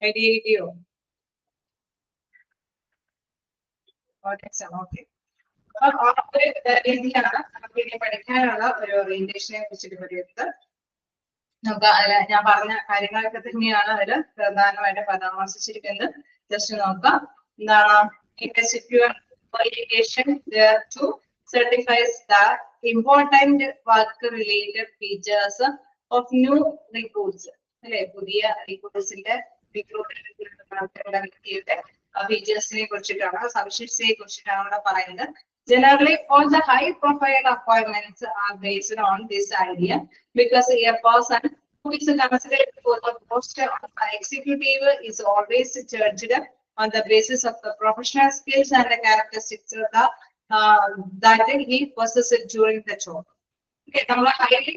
ഐഡിയ കിട്ടിയോ? ഓക്കെ. ആ ഒരു രീതിയാണ് നമുക്ക് പഠിക്കാനുള്ള ഒരു ഓറിയന്റേഷനെ കുറിച്ചിട്ട് പറയുന്നത്. നമുക്ക് ഞാൻ പറഞ്ഞ കാര്യങ്ങളൊക്കെ തന്നെയാണ് അതിൽ പ്രധാനമായിട്ട് പരാമർശിച്ചിരിക്കുന്നത്. ജസ്റ്റ് നോക്കാം. എന്താണ് orientation to certifies the important work related features of new recruits അല്ലെ, പുതിയ റിക്രൂട്ട്സിന്റെ ഫീച്ചേഴ്സിനെ കുറിച്ചിട്ടാണ്, സവിശേഷതയെ കുറിച്ചിട്ടാണ് ഇവിടെ പറയുന്നത്. Generally, all the high-profile appointments are based on this idea because a person who is considered for the post of the executive is always judged on the basis of the professional skills and the characteristics that he possesses during the job. നമ്മൾ highly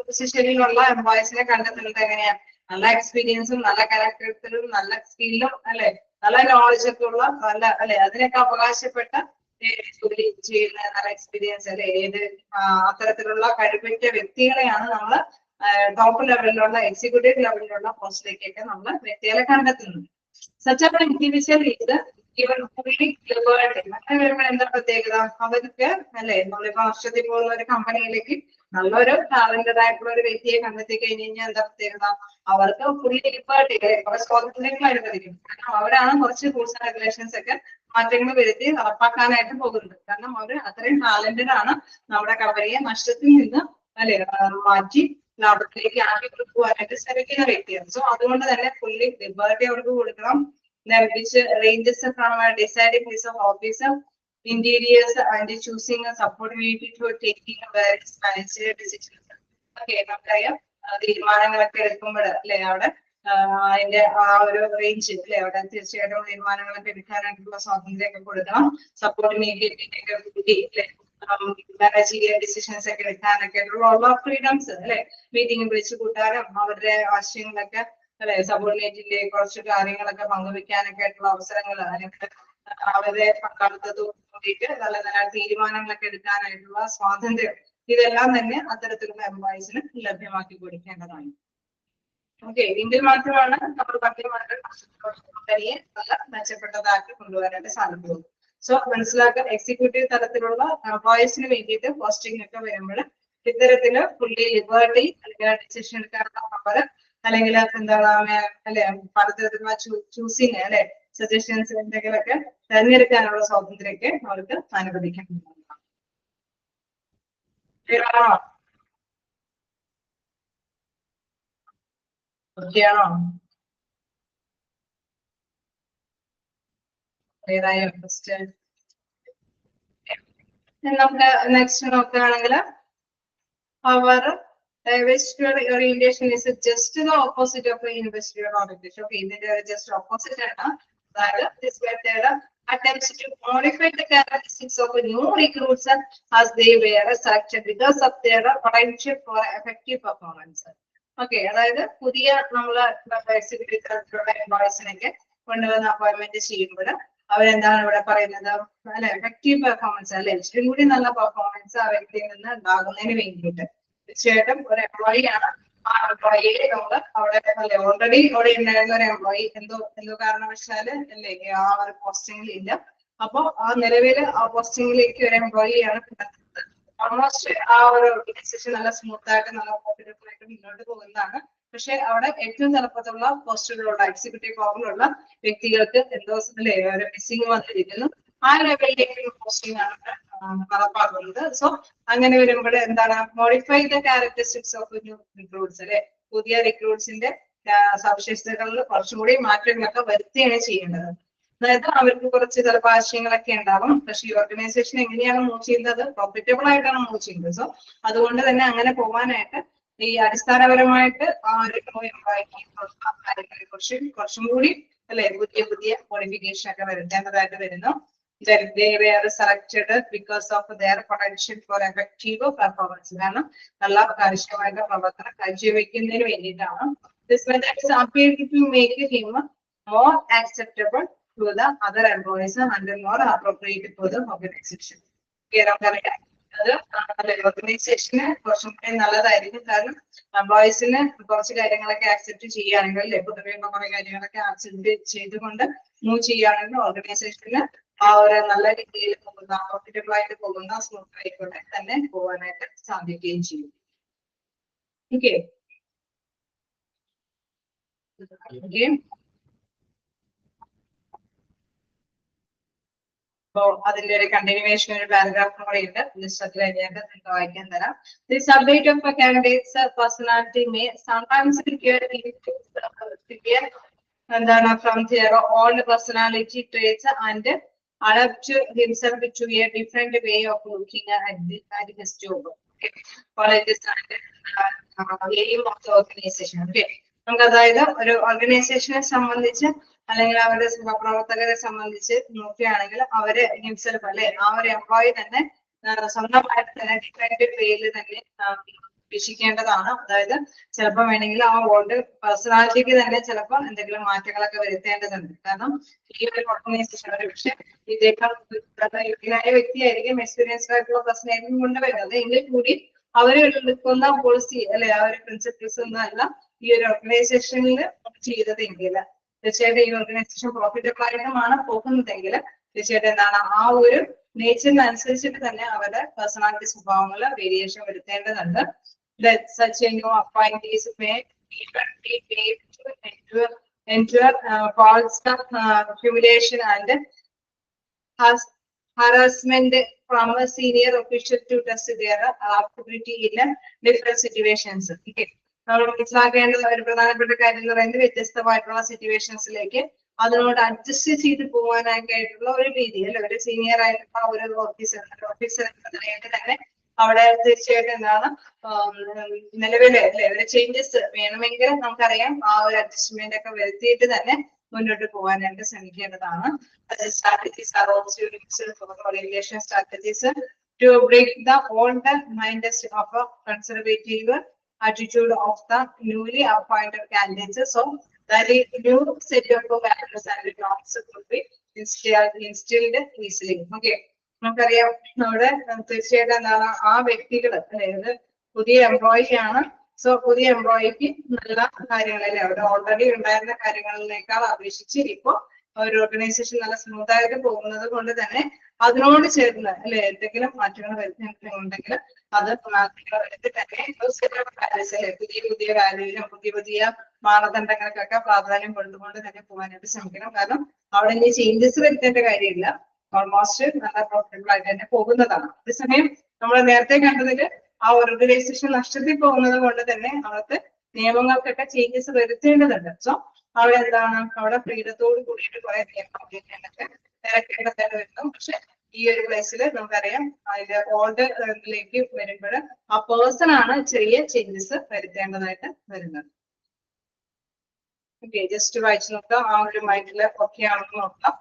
പൊസിഷനിലുള്ള എംപ്ലോയീസിനെ കണ്ടെത്തുന്നത് എങ്ങനെയാണ്? നല്ല എക്സ്പീരിയൻസും നല്ല ക്യാരക്ടറിലും നല്ല സ്കില്ലും അല്ലെ നല്ല knowledge ഒക്കെ ഉള്ള നല്ല അല്ലെ അതിനൊക്കെ അവകാശപ്പെട്ട ജോലി ചെയ്യുന്ന നല്ല എക്സ്പീരിയൻസ് അല്ലെ ഏത് അത്തരത്തിലുള്ള കഴിവുറ്റ വ്യക്തികളെയാണ് നമ്മൾ ടോപ്പ് ലെവലിലുള്ള എക്സിക്യൂട്ടീവ് ലെവലിലുള്ള പോസ്റ്റിലേക്കൊക്കെ നമ്മൾ വ്യക്തികളെ കണ്ടെത്തുന്നത്. സച്ച് ആൻ ഇൻഡിവിജ്വൽ ഇത് ഇവർ അങ്ങനെ വരുമ്പോൾ എന്താ പ്രത്യേകത? അവർക്ക് അല്ലെ നമ്മളിപ്പോ വർഷത്തിൽ പോകുന്ന ഒരു കമ്പനിയിലേക്ക് നല്ലൊരു ടാലന്റഡ് ആയിട്ടുള്ള ഒരു വ്യക്തിയെ കണ്ടെത്തി കഴിഞ്ഞ് കഴിഞ്ഞാൽ എന്താ പ്രത്യേകത? അവർക്ക് ഫുള്ളി ലിബർട്ടി കുറെ സ്വാതന്ത്ര്യങ്ങൾ അനുവദിക്കും. കാരണം അവരാണ് കുറച്ച് റൂൾസ് ആൻഡ് റെഗുലേഷൻസ് ഒക്കെ മാറ്റങ്ങൾ വരുത്തി നടപ്പാക്കാനായിട്ട് പോകുന്നത്. കാരണം അവർ അത്രയും ടാലന്റഡ് ആണ്, നമ്മുടെ കമ്പനിയെ നഷ്ടത്തിൽ നിന്ന് അല്ലെ മാറ്റി ലാഭത്തിലേക്ക് ആക്കി കൊടുക്കുവാനായിട്ട് ശ്രമിക്കുന്ന വ്യക്തിയാണ്. സോ അതുകൊണ്ട് തന്നെ ഫുള്ളി ലിബർട്ടി അവർക്ക് കൊടുക്കണം. which ranges from deciding his office interiors and choosing a subordinate to taking various financial decisions. Okay, നമുക്കറിയാം തീരുമാനങ്ങളൊക്കെ എടുക്കുമ്പോൾ അല്ലെ അവിടെ അതിന്റെ ആ ഒരു റേഞ്ച് അല്ലെ അവിടെ തീർച്ചയായിട്ടും തീരുമാനങ്ങളൊക്കെ എടുക്കാനായിട്ടുള്ള സ്വാതന്ത്ര്യമൊക്കെ കൊടുക്കണം. സപ്പോർട്ടിനേറ്റ് കൂടി അല്ലെ മാനേജീരിയൽ ഡിസിഷൻസ് ഒക്കെ എടുക്കാനൊക്കെ ഉള്ള ഫ്രീഡംസ് അല്ലെ മീറ്റിംഗ് വിളിച്ചു കൂട്ടാനും അവരുടെ ആശയങ്ങളൊക്കെ അല്ലെ സബോർഡിനേറ്റിന്റെ കുറച്ച് കാര്യങ്ങളൊക്കെ പങ്കുവെക്കാനൊക്കെ ആയിട്ടുള്ള അവസരങ്ങൾ അല്ലെങ്കിൽ അവരുടെ പങ്കാളിത്തത്തോട് കൂടിയിട്ട് നല്ല നല്ല തീരുമാനങ്ങളൊക്കെ എടുക്കാനായിട്ടുള്ള സ്വാതന്ത്ര്യം ഇതെല്ലാം തന്നെ അത്തരത്തിലുള്ള എംപ്ലോയീസിന് ലഭ്യമാക്കി കൊടുക്കേണ്ടതാണ്. ഓക്കെ, എങ്കിൽ മാത്രമാണ് നമ്മൾ കമ്പനിയെ നല്ല മെച്ചപ്പെട്ടതാക്കി കൊണ്ടുവരാനായിട്ട് സാധിക്കുള്ളൂ. സോ മനസ്സിലാക്കാൻ എക്സിക്യൂട്ടീവ് തലത്തിലുള്ള എംപ്ലോയീസിന് വേണ്ടിയിട്ട് പോസ്റ്റിംഗ് ഒക്കെ വരുമ്പോൾ ഇത്തരത്തില് ഫുള്ളി ലിബർട്ടി അല്ലെങ്കിൽ ഡിസിഷൻ എടുക്കാനുള്ള പവർ അല്ലെങ്കിൽ എന്താണ് അല്ലെ പലതരത്തിലുള്ള ചൂസിങ് അല്ലെ സജഷൻസ് എന്തെങ്കിലുമൊക്കെ തെരഞ്ഞെടുക്കാനുള്ള സ്വാതന്ത്ര്യമൊക്കെ അവർക്ക് അനുവദിക്കേണ്ടതാണ്. ഓക്കെയാണോ? ക്ലിയറായോ? ഫസ്റ്റ് നമുക്ക് നെക്സ്റ്റ് നോക്കുകയാണെങ്കിൽ our vestibular orientation is just the opposite of the investibular orientation. Okay, this is just opposite. That this method attempts to modify the characteristics of new recruits as they were selected because of their potential for effective performance. Okay, അതായത് പുതിയ നമ്മള് executive തരത്തിലുള്ള എംപ്ലോയീസിനൊക്കെ കൊണ്ടുവന്ന് appointment ചെയ്യുമ്പോൾ അവരെന്താണ് ഇവിടെ പറയുന്നത്, അല്ലെ എഫക്റ്റീവ് പെർഫോമൻസ് അല്ലെ ഇച്ചിരി കൂടി നല്ല പെർഫോമൻസ് ആ വ്യക്തിയിൽ നിന്ന് ഉണ്ടാകുന്നതിന് വേണ്ടിയിട്ട് തീർച്ചയായിട്ടും ഒരു എംപ്ലോയി ആണ്. ആ എംപ്ലോയിയെ നമ്മൾ അവിടെ അല്ലെ ഓൾറെഡി അവിടെ ഉണ്ടായിരുന്ന ഒരു എംപ്ലോയി എന്തോ കാരണവശാല് അല്ലെ ആ ഒരു പോസ്റ്റിംഗിൽ ഇല്ല. അപ്പൊ ആ നിലവിൽ ആ പോസ്റ്റിംഗിലേക്ക് ഒരു എംപ്ലോയിയാണ് ഓൾമോസ്റ്റ് ആ ഒരു ഓർഗനൈസേഷൻ നല്ല സ്മൂത്ത് ആയിട്ട് നല്ല കോമ്പറ്റീവ് ആയിട്ട് മുന്നോട്ട് പോകുന്നതാണ്. പക്ഷെ അവിടെ ഏറ്റവും തലപ്പത്തുള്ള പോസ്റ്റുകളുള്ള എക്സിക്യൂട്ടീവ് ഫോമിലുള്ള വ്യക്തികൾക്ക് എന്തോ അല്ലെ ഒരു മിസ്സിംഗ് വന്നിരിക്കുന്നു. ആ ലെവലിലേക്ക് പോസ്റ്റിംഗ് ആണ് നടപ്പാക്കുന്നത്. സോ അങ്ങനെ വരുമ്പോൾ എന്താണ് modify the characteristics of new recruits അല്ലെ പുതിയ റിക്രൂട്ട്സിന്റെ സവിശേഷതകളിൽ കുറച്ചും കൂടി മാറ്റങ്ങളൊക്കെ വരുത്തുകയാണ് ചെയ്യേണ്ടത്. അതായത് അവർക്ക് കുറച്ച് ചിലപ്പോൾ ആശയങ്ങളൊക്കെ ഉണ്ടാവും. പക്ഷെ ഈ ഓർഗനൈസേഷൻ എങ്ങനെയാണ് മൂവ് ചെയ്യുന്നത്, പ്രോഫിറ്റബിൾ ആയിട്ടാണ് മൂവ് ചെയ്യുന്നത്. സോ അതുകൊണ്ട് തന്നെ അങ്ങനെ പോകാനായിട്ട് ഈ അടിസ്ഥാനപരമായിട്ട് ആ ഒരു കാര്യങ്ങളെ കുറിച്ച് കുറച്ചും കൂടി അല്ലെ പുതിയ മോഡിഫിക്കേഷൻ ഒക്കെ വരുത്തേണ്ടതായിട്ട് വരുന്നു. They were selected because of their potential for effective performance. കാരണം നല്ല കാര്യക്ഷമമായിട്ട് പ്രവർത്തനം കാഴ്ചവെക്കുന്നതിന് വേണ്ടിയിട്ടാണ്. This method is appeared to make him more acceptable to the other employees and more appropriate for the organization. അത് ഓർഗനൈസേഷന് കുറച്ചും കൂടി നല്ലതായിരിക്കും. കാരണം എംപ്ലോയീസിന് കുറച്ച് കാര്യങ്ങളൊക്കെ ആക്സെപ്റ്റ് ചെയ്യുകയാണെങ്കിൽ പൊതുവെ കുറെ കാര്യങ്ങളൊക്കെ ആക്സെപ്റ്റ് ചെയ്തുകൊണ്ട് മൂവ് ചെയ്യുകയാണെങ്കിൽ ഓർഗനൈസേഷന് ആ ഒരു നല്ല രീതിയിൽ പോകുന്ന പ്രോഫിറ്റബിൾ ആയിട്ട് പോകുന്ന സ്മൂത്ത് ആയിക്കൊണ്ട് തന്നെ പോകാനായിട്ട് സാധിക്കുകയും ചെയ്യും. ഓക്കെ അപ്പോ അതിന്റെ ഒരു കണ്ടിന്യൂവേഷൻ ഒരു പാരഗ്രാഫ് കൂടെ ഉണ്ട്. ലിസ്റ്റ് കഴിഞ്ഞിട്ട് നിങ്ങൾക്ക് വായിക്കാൻ തരാം. This update of a candidate's personality may sometimes require എന്താണ് from their own personality traits and adapt himself to a different way of looking at his job. Okay, for this aim of the organization. Okay, നമുക്ക് അതായത് ഒരു ഓർഗനൈസേഷനെ സംബന്ധിച്ച് അല്ലെങ്കിൽ അവരുടെ സഹപ്രവർത്തകരെ സംബന്ധിച്ച് നോക്കുകയാണെങ്കിൽ അവര് ഹിംസെൽഫ് അല്ലെ ആ ഒരു എംപ്ലോയി തന്നെ സ്വന്തമായിട്ട് തന്നെ ഡിഫറെന്റ് വേയിൽ തന്നെ വീക്ഷിക്കേണ്ടതാണ്. അതായത് ചിലപ്പോൾ വേണമെങ്കിൽ ആ ഓൾഡ് പേഴ്സണാലിറ്റിക്ക് തന്നെ ചിലപ്പോൾ എന്തെങ്കിലും മാറ്റങ്ങളൊക്കെ വരുത്തേണ്ടതുണ്ട്. കാരണം ഈ ഒരു ഓർഗനൈസേഷൻ ഒരു പക്ഷെ ഇതേക്കാൾ യോഗ്യനായ വ്യക്തിയായിരിക്കും എക്സ്പീരിയൻസ്ഡ് ആയിട്ടുള്ള പേഴ്സണാലിറ്റി കൊണ്ടുവരുന്നത് എങ്കിൽ കൂടി അവര് എടുക്കുന്ന പോളിസി അല്ലെ ആ ഒരു പ്രിൻസിപ്പിൾസ് ഒന്നും അല്ല ഈ ഒരു ഓർഗനൈസേഷനിൽ ചെയ്തതെങ്കിൽ തീർച്ചയായിട്ടും ഈ ഓർഗനൈസേഷൻ പ്രോഫിറ്റബിൾ ആയിട്ടുമാണ് പോകുന്നതെങ്കിൽ തീർച്ചയായിട്ടും എന്താണ് ആ ഒരു നേച്ചറിനനുസരിച്ചിട്ട് തന്നെ അവരുടെ പേഴ്സണാലിറ്റി സ്വഭാവങ്ങൾ വേരിയേഷൻ വരുത്തേണ്ടതുണ്ട്. Such new appointees may be paid to ensure false humiliation and harassment from a senior official to test their ability in different situations. Okay, നമ്മൾ മനസ്സിലാക്കേണ്ട ഒരു പ്രധാനപ്പെട്ട കാര്യം എന്ന് പറയുന്നത് വ്യത്യസ്തമായിട്ടുള്ള സിറ്റുവേഷൻസിലേക്ക് അതിനോട് അഡ്ജസ്റ്റ് ചെയ്ത് പോകാനായിട്ടുള്ള ഒരു രീതി അല്ലെ ഒരു സീനിയർ ആയിട്ടുള്ള ഒരു ഓഫീസർ എന്നതിനായിട്ട് തന്നെ അവിടെ തീർച്ചയായിട്ടും എന്താണ് നിലവിലെ അല്ലെ ഒരു ചേഞ്ചസ് വേണമെങ്കിൽ നമുക്കറിയാം ആ ഒരു അഡ്ജസ്റ്റ്മെന്റ് ഒക്കെ വരുത്തിയിട്ട് തന്നെ മുന്നോട്ട് പോകാനായിട്ട് ശ്രമിക്കേണ്ടതാണ്. Strategies are also orientation strategies to break the old minds of a conservative attitude of the newly appointed candidates. So that is new set of values and norms could be instilled easily. Okay, നമുക്കറിയാം നമ്മുടെ തീർച്ചയായിട്ടും എന്താണ് ആ വ്യക്തികൾ അതായത് പുതിയ employee ആണ്. So പുതിയ എംപ്ലോയിക്ക് നല്ല കാര്യങ്ങളല്ലേ അവിടെ ഓൾറെഡി ഉണ്ടായിരുന്ന കാര്യങ്ങളിലേക്കാൾ അപേക്ഷിച്ച് ഇപ്പോ ഒരു ഓർഗനൈസേഷൻ നല്ല സ്മൂത്ത് ആയിട്ട് പോകുന്നത് കൊണ്ട് തന്നെ അതിനോട് ചേർന്ന് അല്ലെ എന്തെങ്കിലും മാറ്റങ്ങൾ വരുത്തുന്നുണ്ടെങ്കിൽ അത് തന്നെ പുതിയ വാല്യൂവിനും പുതിയ മാനദണ്ഡങ്ങൾക്കൊക്കെ പ്രാധാന്യം കൊടുത്തുകൊണ്ട് തന്നെ പോകാനായിട്ട് ശ്രമിക്കണം. കാരണം അവിടെ ഇനി ചേഞ്ചസ് വരുത്തേണ്ട കാര്യമില്ല, ഓൾമോസ്റ്റ് നല്ല പ്രോഫിറ്റബിൾ ആയിട്ട് തന്നെ പോകുന്നതാണ്. അതേസമയം നമ്മൾ നേരത്തെ കണ്ടതില് ആ ഓർഗനൈസേഷൻ നഷ്ടത്തിൽ പോകുന്നത് കൊണ്ട് തന്നെ അവർക്ക് നിയമങ്ങൾക്കൊക്കെ ചേഞ്ചസ് വരുത്തേണ്ടതുണ്ട്. സോ അവിടെ എന്താണ് അവിടെ ഫ്രീഡത്തോട് കൂടിയിട്ട് കുറെ നിയമങ്ങളൊക്കെ ഇറക്കേണ്ടതായിട്ട് വരുന്നു. പക്ഷെ ഈ ഒരു പ്ലേസിൽ നമുക്കറിയാം അതിന്റെ ഓൾഡ് ലേക്ക് വരുമ്പോൾ ആ പേഴ്സൺ ആണ് ചെറിയ ചേഞ്ചസ് വരുത്തേണ്ടതായിട്ട് വരുന്നത്. ഓക്കെ, ജസ്റ്റ് വായിച്ചു നോക്കാം, ആ ഒരു മൈൻഡിൽ ഓക്കെ ആണെന്ന് നോക്കാം.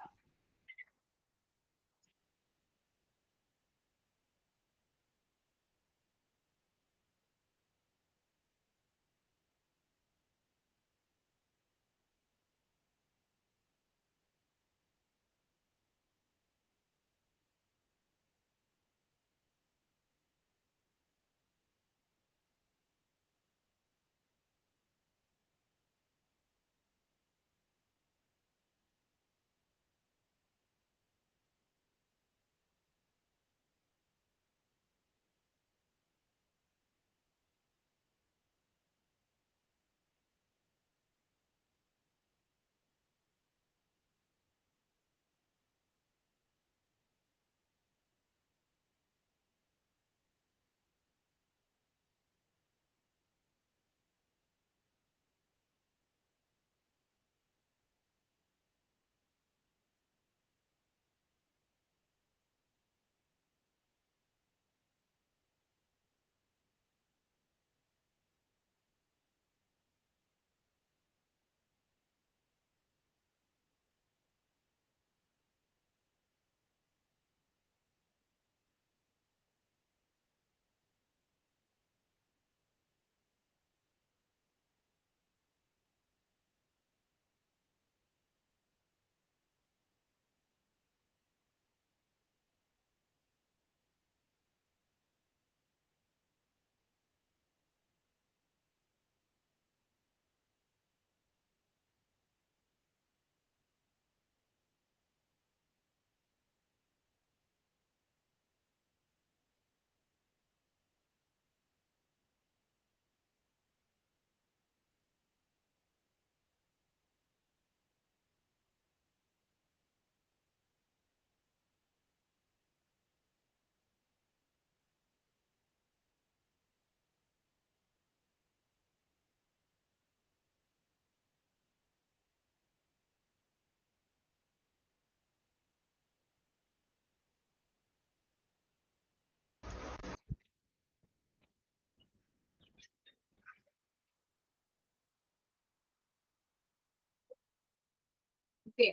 ഓക്കെ,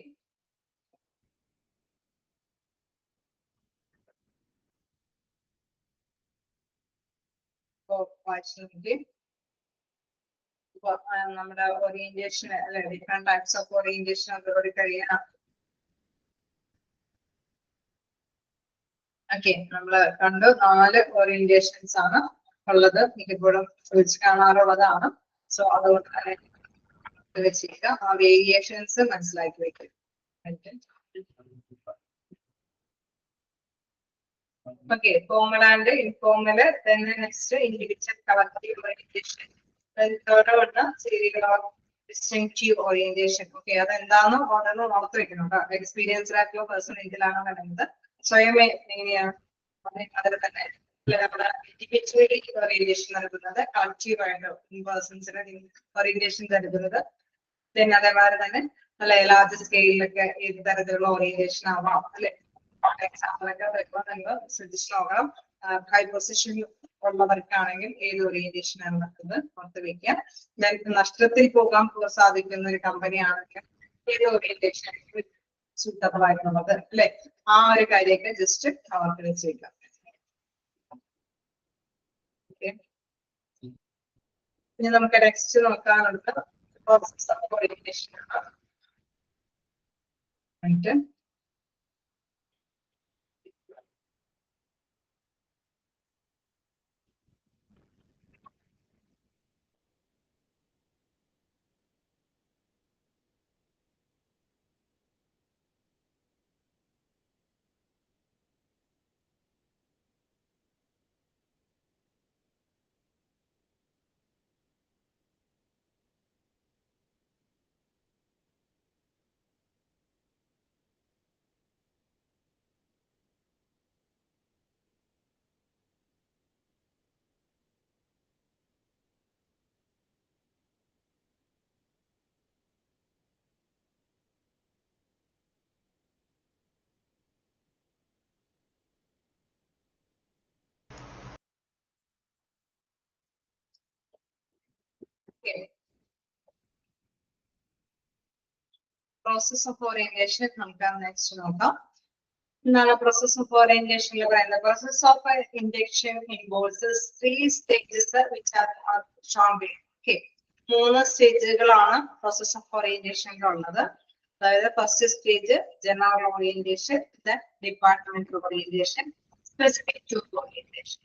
വായിച്ചു നോക്കി. നമ്മുടെ ഓറിയന്റേഷൻ അല്ലെ, ഡിഫറെന്റ് ടൈപ്സ് ഓഫ് ഓറിയന്റേഷൻ അതോടെ കഴിയണം. ഓക്കെ, നമ്മള് കണ്ടു 4 ഓറിയന്റേഷൻസ് ആണ് ഉള്ളത്, മിക്കപ്പോഴും ചോദിച്ച് കാണാറുള്ളതാണ്. സോ അതുകൊണ്ട് തന്നെ വെച്ചിരിക്കുക, ആ വേരിയേഷൻസ് മനസ്സിലാക്കി വെക്കും. Okay, formal and informal, next individual collective orientation, distinctive orientation. Okay, അതെന്താന്ന് ഓർഡറിന് ഓർത്ത് വെക്കണം കേട്ടോ. എക്സ്പീരിയൻസ്ഡ് ആയിട്ടുള്ള പേഴ്സൺ ഇതിലാണ് പറയുന്നത്. സ്വയം എങ്ങനെയാണ് അതിൽ തന്നെ നമ്മുടെ ഇൻഡിവിജ്വലി ഓറിയന്റേഷൻ നൽകുന്നത്, കളക്റ്റീവ് ആയിട്ട് പേഴ്സൺസിന് ഓറിയന്റേഷൻ നൽകുന്നത്. പിന്നെ അതേമാതിരി തന്നെ അല്ലെ ലാർജ് സ്കെയിലൊക്കെ ഏത് തരത്തിലുള്ള ഓറിയന്റേഷൻ ആവാം അല്ലെ. എക്സാമ്പിളൊക്കെ വരുമ്പോൾ നിങ്ങൾ ശ്രദ്ധിച്ചു നോക്കണം. ഹൈ പൊസിഷൻ ഉള്ളവർക്കാണെങ്കിൽ ഏത് ഓറിയന്റേഷൻ ആണ് നടക്കുന്നത് ഓർത്ത് വെക്കുക. നഷ്ടത്തിൽ പോകാൻ സാധിക്കുന്ന ഒരു കമ്പനി ആണെങ്കിൽ ഏത് ഓറിയന്റേഷൻ സൂട്ടബിൾ ആയിട്ടുള്ളത് അല്ലെ, ആ ഒരു കാര്യമൊക്കെ ജസ്റ്റ് അവർക്ക് വെച്ചേക്കാം. ഇനി നമുക്ക് നെക്സ്റ്റ് നോക്കാനുള്ളത് പ്രോസസ് ഓഫ് ഓറിയന്റേഷൻ ആണ്. പ്രോസസ് ഓഫ് ഓറിയന്റേഷൻ നമുക്ക് നെക്സ്റ്റ് നോക്കാം. എന്താണ് പ്രോസസ് ഓഫ് ഓറിയന്റേഷനിൽ പറയുന്നത്? Process of induction involves 3 stages which are shown below. Okay, 3 സ്റ്റേജുകളാണ് പ്രോസസ് ഓഫ് ഓറിയന്റേഷനിൽ ഉള്ളത്. അതായത് first stage general orientation, then departmental orientation, specific to orientation.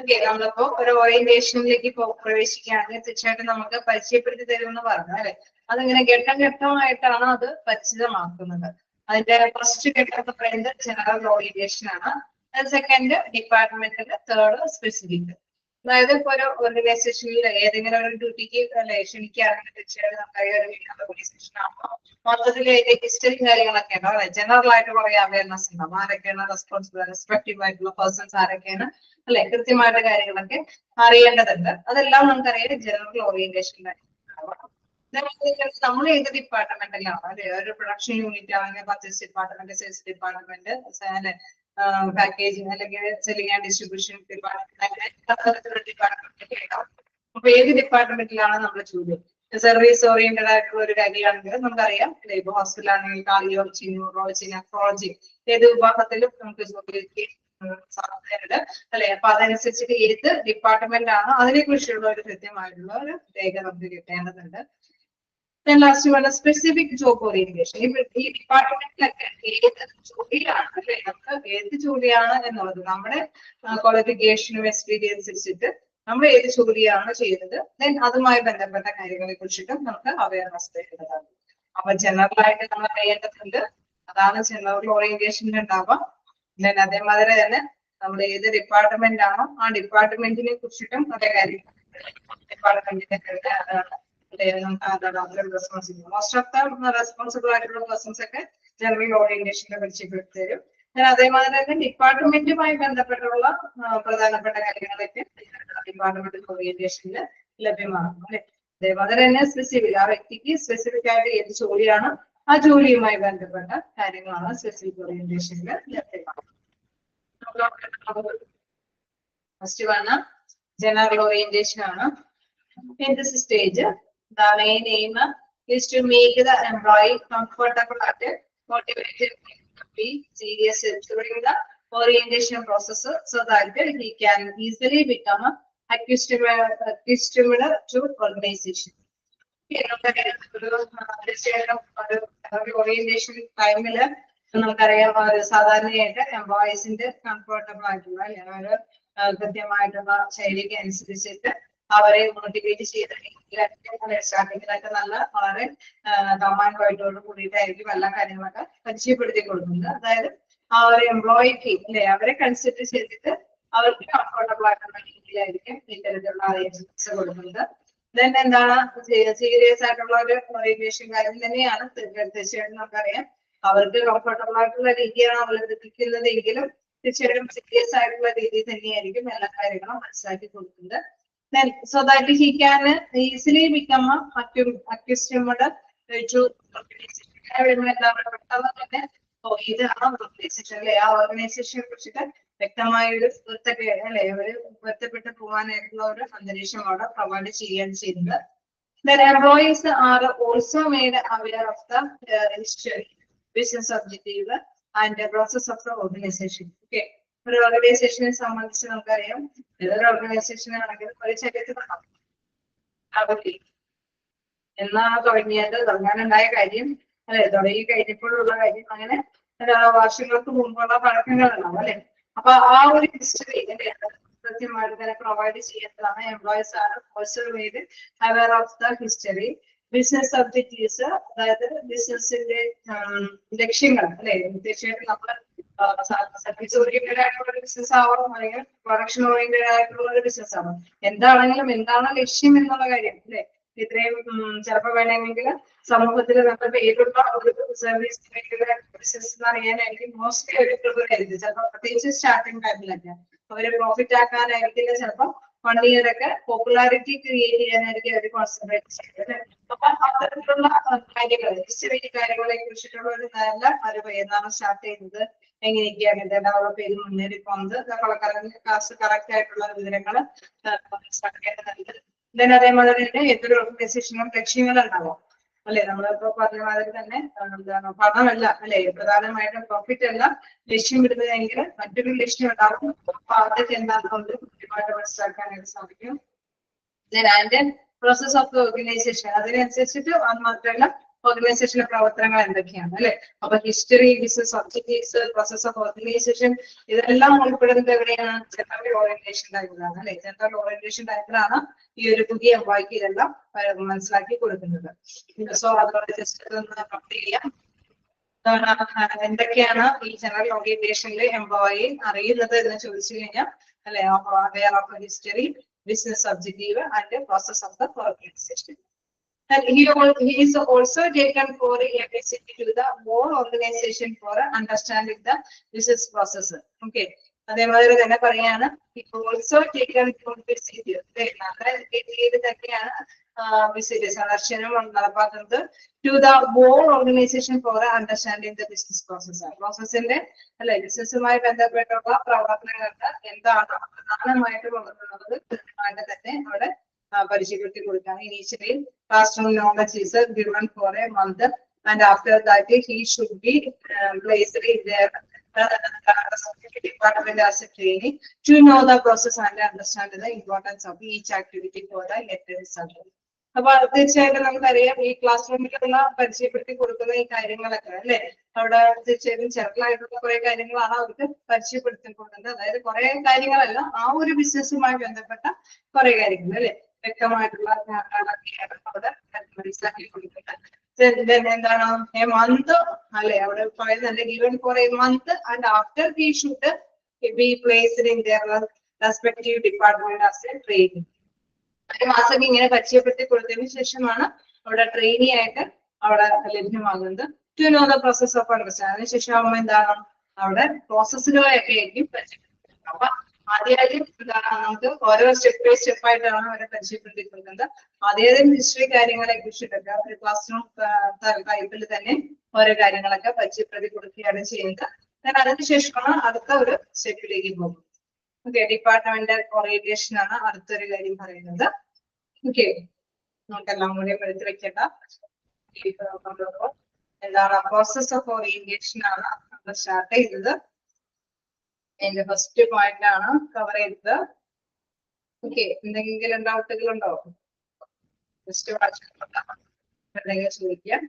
Okay, നമ്മളിപ്പോ ഒരു ഓറിയന്റേഷനിലേക്ക് പ്രവേശിക്കുകയാണെങ്കിൽ തീർച്ചയായിട്ടും നമുക്ക് പരിചയപ്പെടുത്തി തരുമെന്ന് പറഞ്ഞു അല്ലെ. അതിങ്ങനെ ഘട്ടം ഘട്ടമായിട്ടാണ് അത് പരിചിതമാക്കുന്നത്. അതിന്റെ ഫസ്റ്റ് ഘട്ടം എന്ന് പറയുന്നത് ജനറൽ ഓറിയന്റേഷൻ ആണ്, സെക്കൻഡ് ഡിപ്പാർട്ട്മെന്റൽ, തേർഡ് സ്പെസിഫിക്. അതായത് ഇപ്പൊ ഒരു ഓർഗനൈസേഷനിൽ ഏതെങ്കിലും ഒരു ഡ്യൂട്ടിക്ക് ക്ഷണിക്കുകയാണെങ്കിൽ തീർച്ചയായിട്ടും നമുക്കറിയാം ഓർഗനൈസേഷൻ ആകുമ്പോൾ മൊത്തത്തിൽ ഹിസ്റ്ററി കാര്യങ്ങളൊക്കെ ഉണ്ടാവും അല്ലെ. ജനറൽ ആയിട്ട് കുറെ അവയർനെസ് ഉണ്ടാവും. ആരൊക്കെയാണ് റെസ്പോൺസിബിൾ റെസ്പെക്റ്റീവ് ആയിട്ടുള്ള പേഴ്സൺസ് ആരൊക്കെയാണ് അല്ലെ, കൃത്യമായിട്ട് കാര്യങ്ങളൊക്കെ അറിയേണ്ടതുണ്ട്. അതെല്ലാം നമുക്കറിയാം ജനറൽ ഓറിയന്റേഷനിലായിട്ട് നമ്മൾ ഏത് ഡിപ്പാർട്ട്മെന്റിലാണ് അല്ലെ, ഒരു പ്രൊഡക്ഷൻ യൂണിറ്റ് ആണെങ്കിൽ പർച്ചേസ് ഡിപ്പാർട്ട്മെന്റ്, സെയിൽസ് ഡിപ്പാർട്ട്മെന്റ്, അല്ലെ പാക്കേജിങ് അല്ലെങ്കിൽ സെല്ലിംഗ് ആൻഡ് ഡിസ്ട്രിബ്യൂഷൻ ഡിപ്പാർട്ട്മെന്റ്, അങ്ങനെ പലതരത്തിലുള്ള ഡിപ്പാർട്ട്മെന്റ് ഉണ്ടാവും. അപ്പൊ ഏത് ഡിപ്പാർട്ട്മെന്റിലാണ് നമ്മൾ ചോദ്യം? സർവീസ് ഓറിയന്റഡ് ആയിട്ടുള്ള ഒരു കാര്യമാണെങ്കിൽ നമുക്കറിയാം അല്ലെ, ഇപ്പൊ ഹോസ്പിറ്റലാണെങ്കിൽ കാർഡിയോളജി, ന്യൂറോളജി, നെഫ്രോളജി, ഏത് വിഭാഗത്തിലും നമുക്ക് ജോലിക്ക് സാധ്യതയുണ്ട് അല്ലെ. അപ്പൊ അതനുസരിച്ചിട്ട് ഏത് ഡിപ്പാർട്ട്മെന്റ് ആണ് അതിനെ കുറിച്ചുള്ള ഒരു കൃത്യമായിട്ടുള്ള ഒരു രേഖ നമുക്ക് കിട്ടേണ്ടതുണ്ട്. ലാസ്റ്റ് വേണ്ട സ്പെസിഫിക് ജോബ് ഓറിയന്റേഷൻ. ഈ ഡിപ്പാർട്ട്മെന്റിലൊക്കെ ഏത് ജോലിയാണ് അല്ലെ, നമുക്ക് ഏത് ജോലിയാണ് എന്നുള്ളത് നമ്മുടെ ക്വാളിഫിക്കേഷനും എക്സ്പീരിയൻസ് വെച്ചിട്ട് നമ്മൾ ഏത് ജോലിയാണ് ചെയ്യുന്നത്, ദെൻ അതുമായി ബന്ധപ്പെട്ട കാര്യങ്ങളെ കുറിച്ചിട്ടും നമുക്ക് അവയർനെസ് തരുന്നതാണ്. അപ്പൊ ജനറൽ ആയിട്ട് നമ്മൾ അറിയേണ്ടതുണ്ട്, അതാണ് ജനറൽ ഓറിയന്റേഷനിൽ ഉണ്ടാവുക. ദെൻ അതേമാതിരി തന്നെ നമ്മൾ ഏത് ഡിപ്പാർട്ട്മെന്റ് ആണോ ആ ഡിപ്പാർട്ട്മെന്റിനെ കുറിച്ചിട്ടും അതേ കാര്യങ്ങൾ ഡിപ്പാർട്ട്മെന്റിന്റെ responsible most of the responsible ആയിട്ടുള്ള പേഴ്സൺസ് ഒക്കെ ജനറൽ ഓറിയന്റേഷനെ പരിചയപ്പെടുത്തി തരും. അതേമാതിരി തന്നെ ഡിപ്പാർട്ട്മെന്റുമായി ബന്ധപ്പെട്ടുള്ള പ്രധാനപ്പെട്ട കാര്യങ്ങളൊക്കെ ഡിപ്പാർട്ട്മെന്റൽ ഓറിയന്റേഷനിൽ ലഭ്യമാകും അല്ലെ. അതേമാതിരി തന്നെ സ്പെസിഫിക്, ആ വ്യക്തിക്ക് സ്പെസിഫിക് ആയിട്ട് ഏത് ജോലിയാണ് ആ ജോലിയുമായി ബന്ധപ്പെട്ട കാര്യങ്ങളാണ് സ്പെസിഫിക് ഓറിയന്റേഷനിൽ ലഭ്യമാകും. ഫസ്റ്റ് വൺ ജനറൽ ഓറിയന്റേഷൻ ആണ്. In this stage, the main aim is to make the employee comfortable at motivated, be serious during the orientation process, so that he can easily become accustomed to organization. Orientation ടൈമില് നമുക്കറിയാം സാധാരണയായിട്ട് എംപ്ലോയീസിന്റെ comfortable ആയിട്ടുള്ള അല്ലെങ്കിൽ കൃത്യമായിട്ടുള്ള ശൈലിക്ക് അനുസരിച്ചിട്ട് അവരെ motivate ചെയ്തിട്ടുണ്ടെങ്കിൽ സ്റ്റാർട്ടിങ്ങിലൊക്കെ വളരെ കമാൻഡായിട്ടോട് കൂടിയിട്ടായിരിക്കും എല്ലാ കാര്യങ്ങളൊക്കെ പരിചയപ്പെടുത്തി കൊടുക്കുന്നത്. അതായത് ആ ഒരു എംപ്ലോയിക്ക് അല്ലെ അവരെ കൺസിഡർ ചെയ്തിട്ട് അവർക്ക് കംഫർട്ടബിൾ ആയിട്ടുള്ള രീതിയിലായിരിക്കും ഇത്തരത്തിലുള്ള അറേഞ്ച്മെന്റ്സ് കൊടുക്കുന്നത്. ദെൻ എന്താണ് സീരിയസ് ആയിട്ടുള്ള ഒരു ഓറിയന്റേഷൻ കാര്യം തന്നെയാണ്. തീർച്ചയായിട്ടും നമുക്കറിയാം അവർക്ക് കംഫർട്ടബിൾ ആയിട്ടുള്ള രീതിയാണ് അവതരിപ്പിക്കുന്നതെങ്കിലും തീർച്ചയായിട്ടും സീരിയസ് ആയിട്ടുള്ള രീതി തന്നെയായിരിക്കും എല്ലാ കാര്യങ്ങളും മനസ്സിലാക്കി കൊടുക്കുന്നത്. Then, so that he can easily become accustomed to organization. ആ ഓർഗനൈസേഷനെ കുറിച്ചിട്ട് വ്യക്തമായ ഒരു അല്ലെ ഒരു പൊരുത്തപ്പെട്ട് പോകാനായിട്ടുള്ള ഒരു അന്തരീക്ഷം അവിടെ പ്രൊവൈഡ് ചെയ്യാൻ ചെയ്യുന്നത്. Then employees are also made aware of the history, business objective and the process of the organization. Okay. ഒരു ഓർഗനൈസേഷനെ സംബന്ധിച്ച് നമുക്കറിയാം ഏതൊരു ഓർഗനൈസേഷൻ ആണെങ്കിലും ഒരു ചരിത്രം എന്നാണ് തുടങ്ങിയത്, തുടങ്ങാനുണ്ടായ കാര്യം അല്ലെ, തുടങ്ങി കഴിഞ്ഞപ്പോഴുള്ള കാര്യം, അങ്ങനെ വർഷങ്ങൾക്ക് മുമ്പുള്ള പഴക്കങ്ങളുണ്ടാവും അല്ലെ. അപ്പൊ ആ ഒരു ഹിസ്റ്ററി അല്ലെ കൃത്യമായിട്ട് തന്നെ പ്രൊവൈഡ് ചെയ്യേണ്ടതാണ്. എംപ്ലോയീസ് ആണ് also made aware of the history, business objectives, അതായത് ബിസിനസിന്റെ ലക്ഷ്യങ്ങൾ അല്ലെ. തീർച്ചയായിട്ടും നമ്മൾ സർവീസ് ഓറിയന്റഡ് ആയിട്ടുള്ള ഒരു ബിസിനസ് ആവാം അല്ലെങ്കിൽ പ്രൊഡക്ഷൻ ഓറിയന്റഡ് ആയിട്ടുള്ള ഒരു ബിസിനസ് ആവാം. എന്താണെങ്കിലും എന്താണ് ലക്ഷ്യം എന്നുള്ള കാര്യം അല്ലെ. ഇത്രയും ചിലപ്പോൾ വേണമെങ്കിൽ സമൂഹത്തിൽ നമ്മുടെ പേരുള്ള ഒരു സർവീസ് ബിസിനസ് എന്ന് അറിയാനായിരിക്കും മോസ്റ്റ്ലി ഒരു പ്രിഫർ ചെയ്തത്. ചിലപ്പോൾ പ്രത്യേകിച്ച് സ്റ്റാർട്ടിങ് ടൈമിലൊക്കെ അവര് പ്രോഫിറ്റ് ആക്കാനായിരിക്കില്ല, ചിലപ്പോൾ 1 year ഒക്കെ പോപ്പുലാരിറ്റി ക്രിയേറ്റ് ചെയ്യാനായിരിക്കും അവർ കോൺസെൻട്രേറ്റ് ചെയ്യുന്നത്. അപ്പൊ അത്തരത്തിലുള്ള കാര്യങ്ങൾ ഹിസ്റ്ററി കാര്യങ്ങളെ കുറിച്ചിട്ടുള്ള ഒരു നല്ല അറിവ് എന്നാണ് സ്റ്റാർട്ട് ചെയ്യുന്നത്, എങ്ങനെയൊക്കെയാണ് ഇത് ഡെവലപ്പ് ചെയ്ത് മുന്നേറി പോകുന്നത്, കറക്റ്റ് ആയിട്ടുള്ള വിവരങ്ങൾ മനസ്സിലാക്കേണ്ടതുണ്ട്. ദെൻ അതേമാതിരി തന്നെ ഏതൊരു ഓർഗനൈസേഷനും ലക്ഷ്യങ്ങൾ ഉണ്ടാവും അല്ലെ. നമ്മളിപ്പോ പറഞ്ഞ മാതിരി തന്നെ എന്താണ് പണമല്ല അല്ലെ പ്രധാനമായിട്ടും പ്രോഫിറ്റ് അല്ല ലക്ഷ്യം വിടുന്നതെങ്കിൽ മറ്റൊരു ലക്ഷ്യം ഉണ്ടാവും. അപ്പൊ അതൊക്കെ എന്താണെന്നുള്ളത് കൃത്യമായിട്ട് മനസ്സിലാക്കാനായിട്ട് സാധിക്കും. And process of the organisation അതിനനുസരിച്ചിട്ട് അത് മാത്രമല്ല ഓർഗനൈസേഷന്റെ പ്രവർത്തനങ്ങൾ എന്തൊക്കെയാണ് അല്ലെ. അപ്പൊ history, business objectives, process of organisation ഇതെല്ലാം ഉൾപ്പെടുന്നത് എവിടെയാണ്? ജനറൽ ഓറിയന്റേഷൻ ടൈമിലാണ് അല്ലെ. ജനറൽ ഓറിയന്റേഷൻ ടൈമിലാണ് ഈ ഒരു പുതിയ എംപ്ലോയിക്ക് ഇതെല്ലാം മനസ്സിലാക്കി കൊടുക്കുന്നത്. സോ അതോടെ ജസ്റ്റ് ഒന്ന് കംപ്ലീറ്റ് ചെയ്യാം. എന്തൊക്കെയാണ് ഈ ജനറൽ ഓറിയന്റേഷനിൽ എംപ്ലോയി അറിയുന്നത് എന്ന് ചോദിച്ചു കഴിഞ്ഞാൽ അല്ലെ, aware of history, business objective and the process of the organization. And he is also taken for a visit to the whole organization for understanding the business process. Okay. അതേമാതിരി തന്നെ പറയാണ് also taken for visit തന്നെയാണ് visit സന്ദർശനം നടപ്പാക്കുന്നത് to the whole organisation for understanding the business process. പ്രോസസ്സിന്റെ അല്ലെ ബിസിനസ്സുമായി ബന്ധപ്പെട്ടുള്ള പ്രവർത്തനങ്ങൾക്ക് എന്താണ് പ്രധാനമായിട്ട് കൊണ്ടുവരുന്നത് കൃത്യമായിട്ട് തന്നെ അവിടെ പരിചയപ്പെടുത്തി കൊടുക്കുകയാണ്. Initially class room knowledge is given for A month and after that he should be placed in there department as a training to know the process and understand the importance of each activity for the net result. അപ്പൊ തീർച്ചയായിട്ടും നമുക്കറിയാം ഈ class റൂമിലുള്ള പരിചയപ്പെടുത്തി കൊടുക്കുന്ന ഈ കാര്യങ്ങളൊക്കെ അല്ലെ അവിടെ തീർച്ചയായിട്ടും ചെറുതായിട്ടുള്ള കുറെ കാര്യങ്ങളാണ് അവർക്ക് പരിചയപ്പെടുത്തി കൊടുക്കുന്നത്. അതായത് കുറെ കാര്യങ്ങളല്ല, ആ ഒരു ബിസിനസ്സുമായി ബന്ധപ്പെട്ട കുറെ കാര്യങ്ങൾ അല്ലെ വ്യക്തമായിട്ടുള്ള അവിടെ മനസ്സിലാക്കി കൊടുക്കുന്നത്. എന്താണ് എ മന്ത് അല്ലെ അവിടെ പറയുന്നുണ്ട് given for A month and after he should be placed in there respective department as A training. ഒരു മാസം ഇങ്ങനെ പരിചയപ്പെടുത്തി കൊടുത്തതിന് ശേഷമാണ് അവിടെ ട്രെയിനി ആയിട്ട് അവിടെ ലഭ്യമാകുന്നത്. To know the process of understand. അതിനുശേഷം ആകുമ്പോൾ എന്താണ് അവിടെ പ്രോസസ്സുകളൊക്കെ ആയിരിക്കും പരിചയപ്പെടുത്തുന്നത്. അപ്പൊ ആദ്യമായിട്ട് എന്താണ് നമുക്ക് ഓരോ സ്റ്റെപ്പ് ബൈ സ്റ്റെപ്പ് ആയിട്ടാണ് അവരെ പരിചയപ്പെടുത്തി കൊടുക്കുന്നത്. അതേതും ഹിസ്റ്ററി കാര്യങ്ങളെ കുറിച്ചിട്ടൊക്കെ ഒരു ക്ലാസ് റൂം ടൈപ്പിൽ തന്നെ ഓരോ കാര്യങ്ങളൊക്കെ പരിചയപ്പെടുത്തി കൊടുക്കുകയാണ് ചെയ്യുന്നത്. അതിനുശേഷമാണ് അടുത്ത ഒരു സ്റ്റെപ്പിലേക്ക് പോകുന്നത്. ഓക്കെ, ഡിപ്പാർട്ട്മെന്റ് ഓറിയന്റേഷൻ ആണ് അടുത്തൊരു കാര്യം പറയുന്നത്. ഓക്കെ, നമുക്കെല്ലാം കൂടി എടുത്ത് വെക്കേണ്ട എന്താണ് പ്രോസസ് ഓഫ് ഓറിയന്റേഷൻ ആണ് നമ്മൾ സ്റ്റാർട്ട് ചെയ്തത്. എന്റെ ഫസ്റ്റ് പോയിന്റ് ആണ് കവർ ചെയ്തത്. ഓക്കെ, എന്തെങ്കിലും ഡൗട്ടുകൾ ഉണ്ടോ? ജസ്റ്റ് എന്തെങ്കിലും ചോദിക്കാം.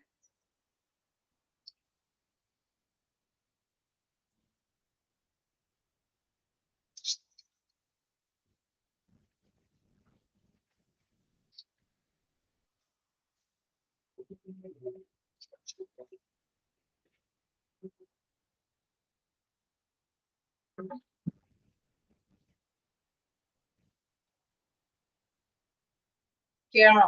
കേണോ?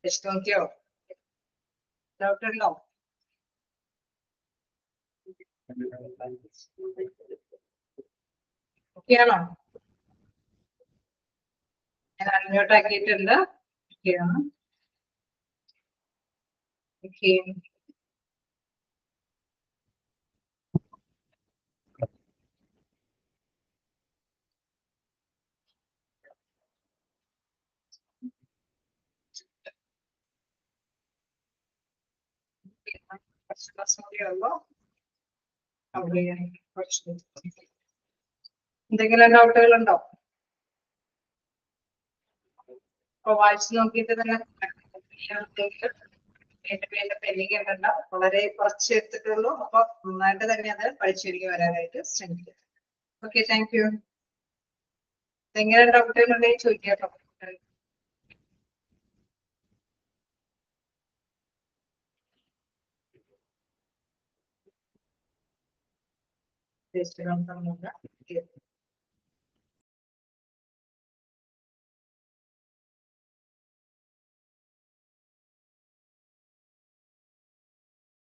ജസ്റ്റ് നോക്കിയോ? ഡൗട്ട് ഉണ്ടോ? ഓക്കെയാണോ? ഞാൻ അൺമ്യൂട്ട് ആക്കിയിട്ടുണ്ട്. ഓക്കെയാണ്. ഓക്കെ, എന്തെങ്കിലും ഡൗട്ടുകൾ ഉണ്ടോ? അപ്പൊ വായിച്ചു നോക്കിയിട്ട് തന്നെ പെൻഡിങ് ഉണ്ടല്ല, വളരെ കുറച്ച് എടുത്തിട്ടുള്ളൂ. അപ്പൊ നന്നായിട്ട് തന്നെ അത് പഠിച്ചിരിക്കും വരാനായിട്ട് ശ്രമിക്കുക. Okay, thank you. എന്തെങ്കിലും ഡൗട്ടുകൾ ഉണ്ടെങ്കിൽ ചോദിക്കാം.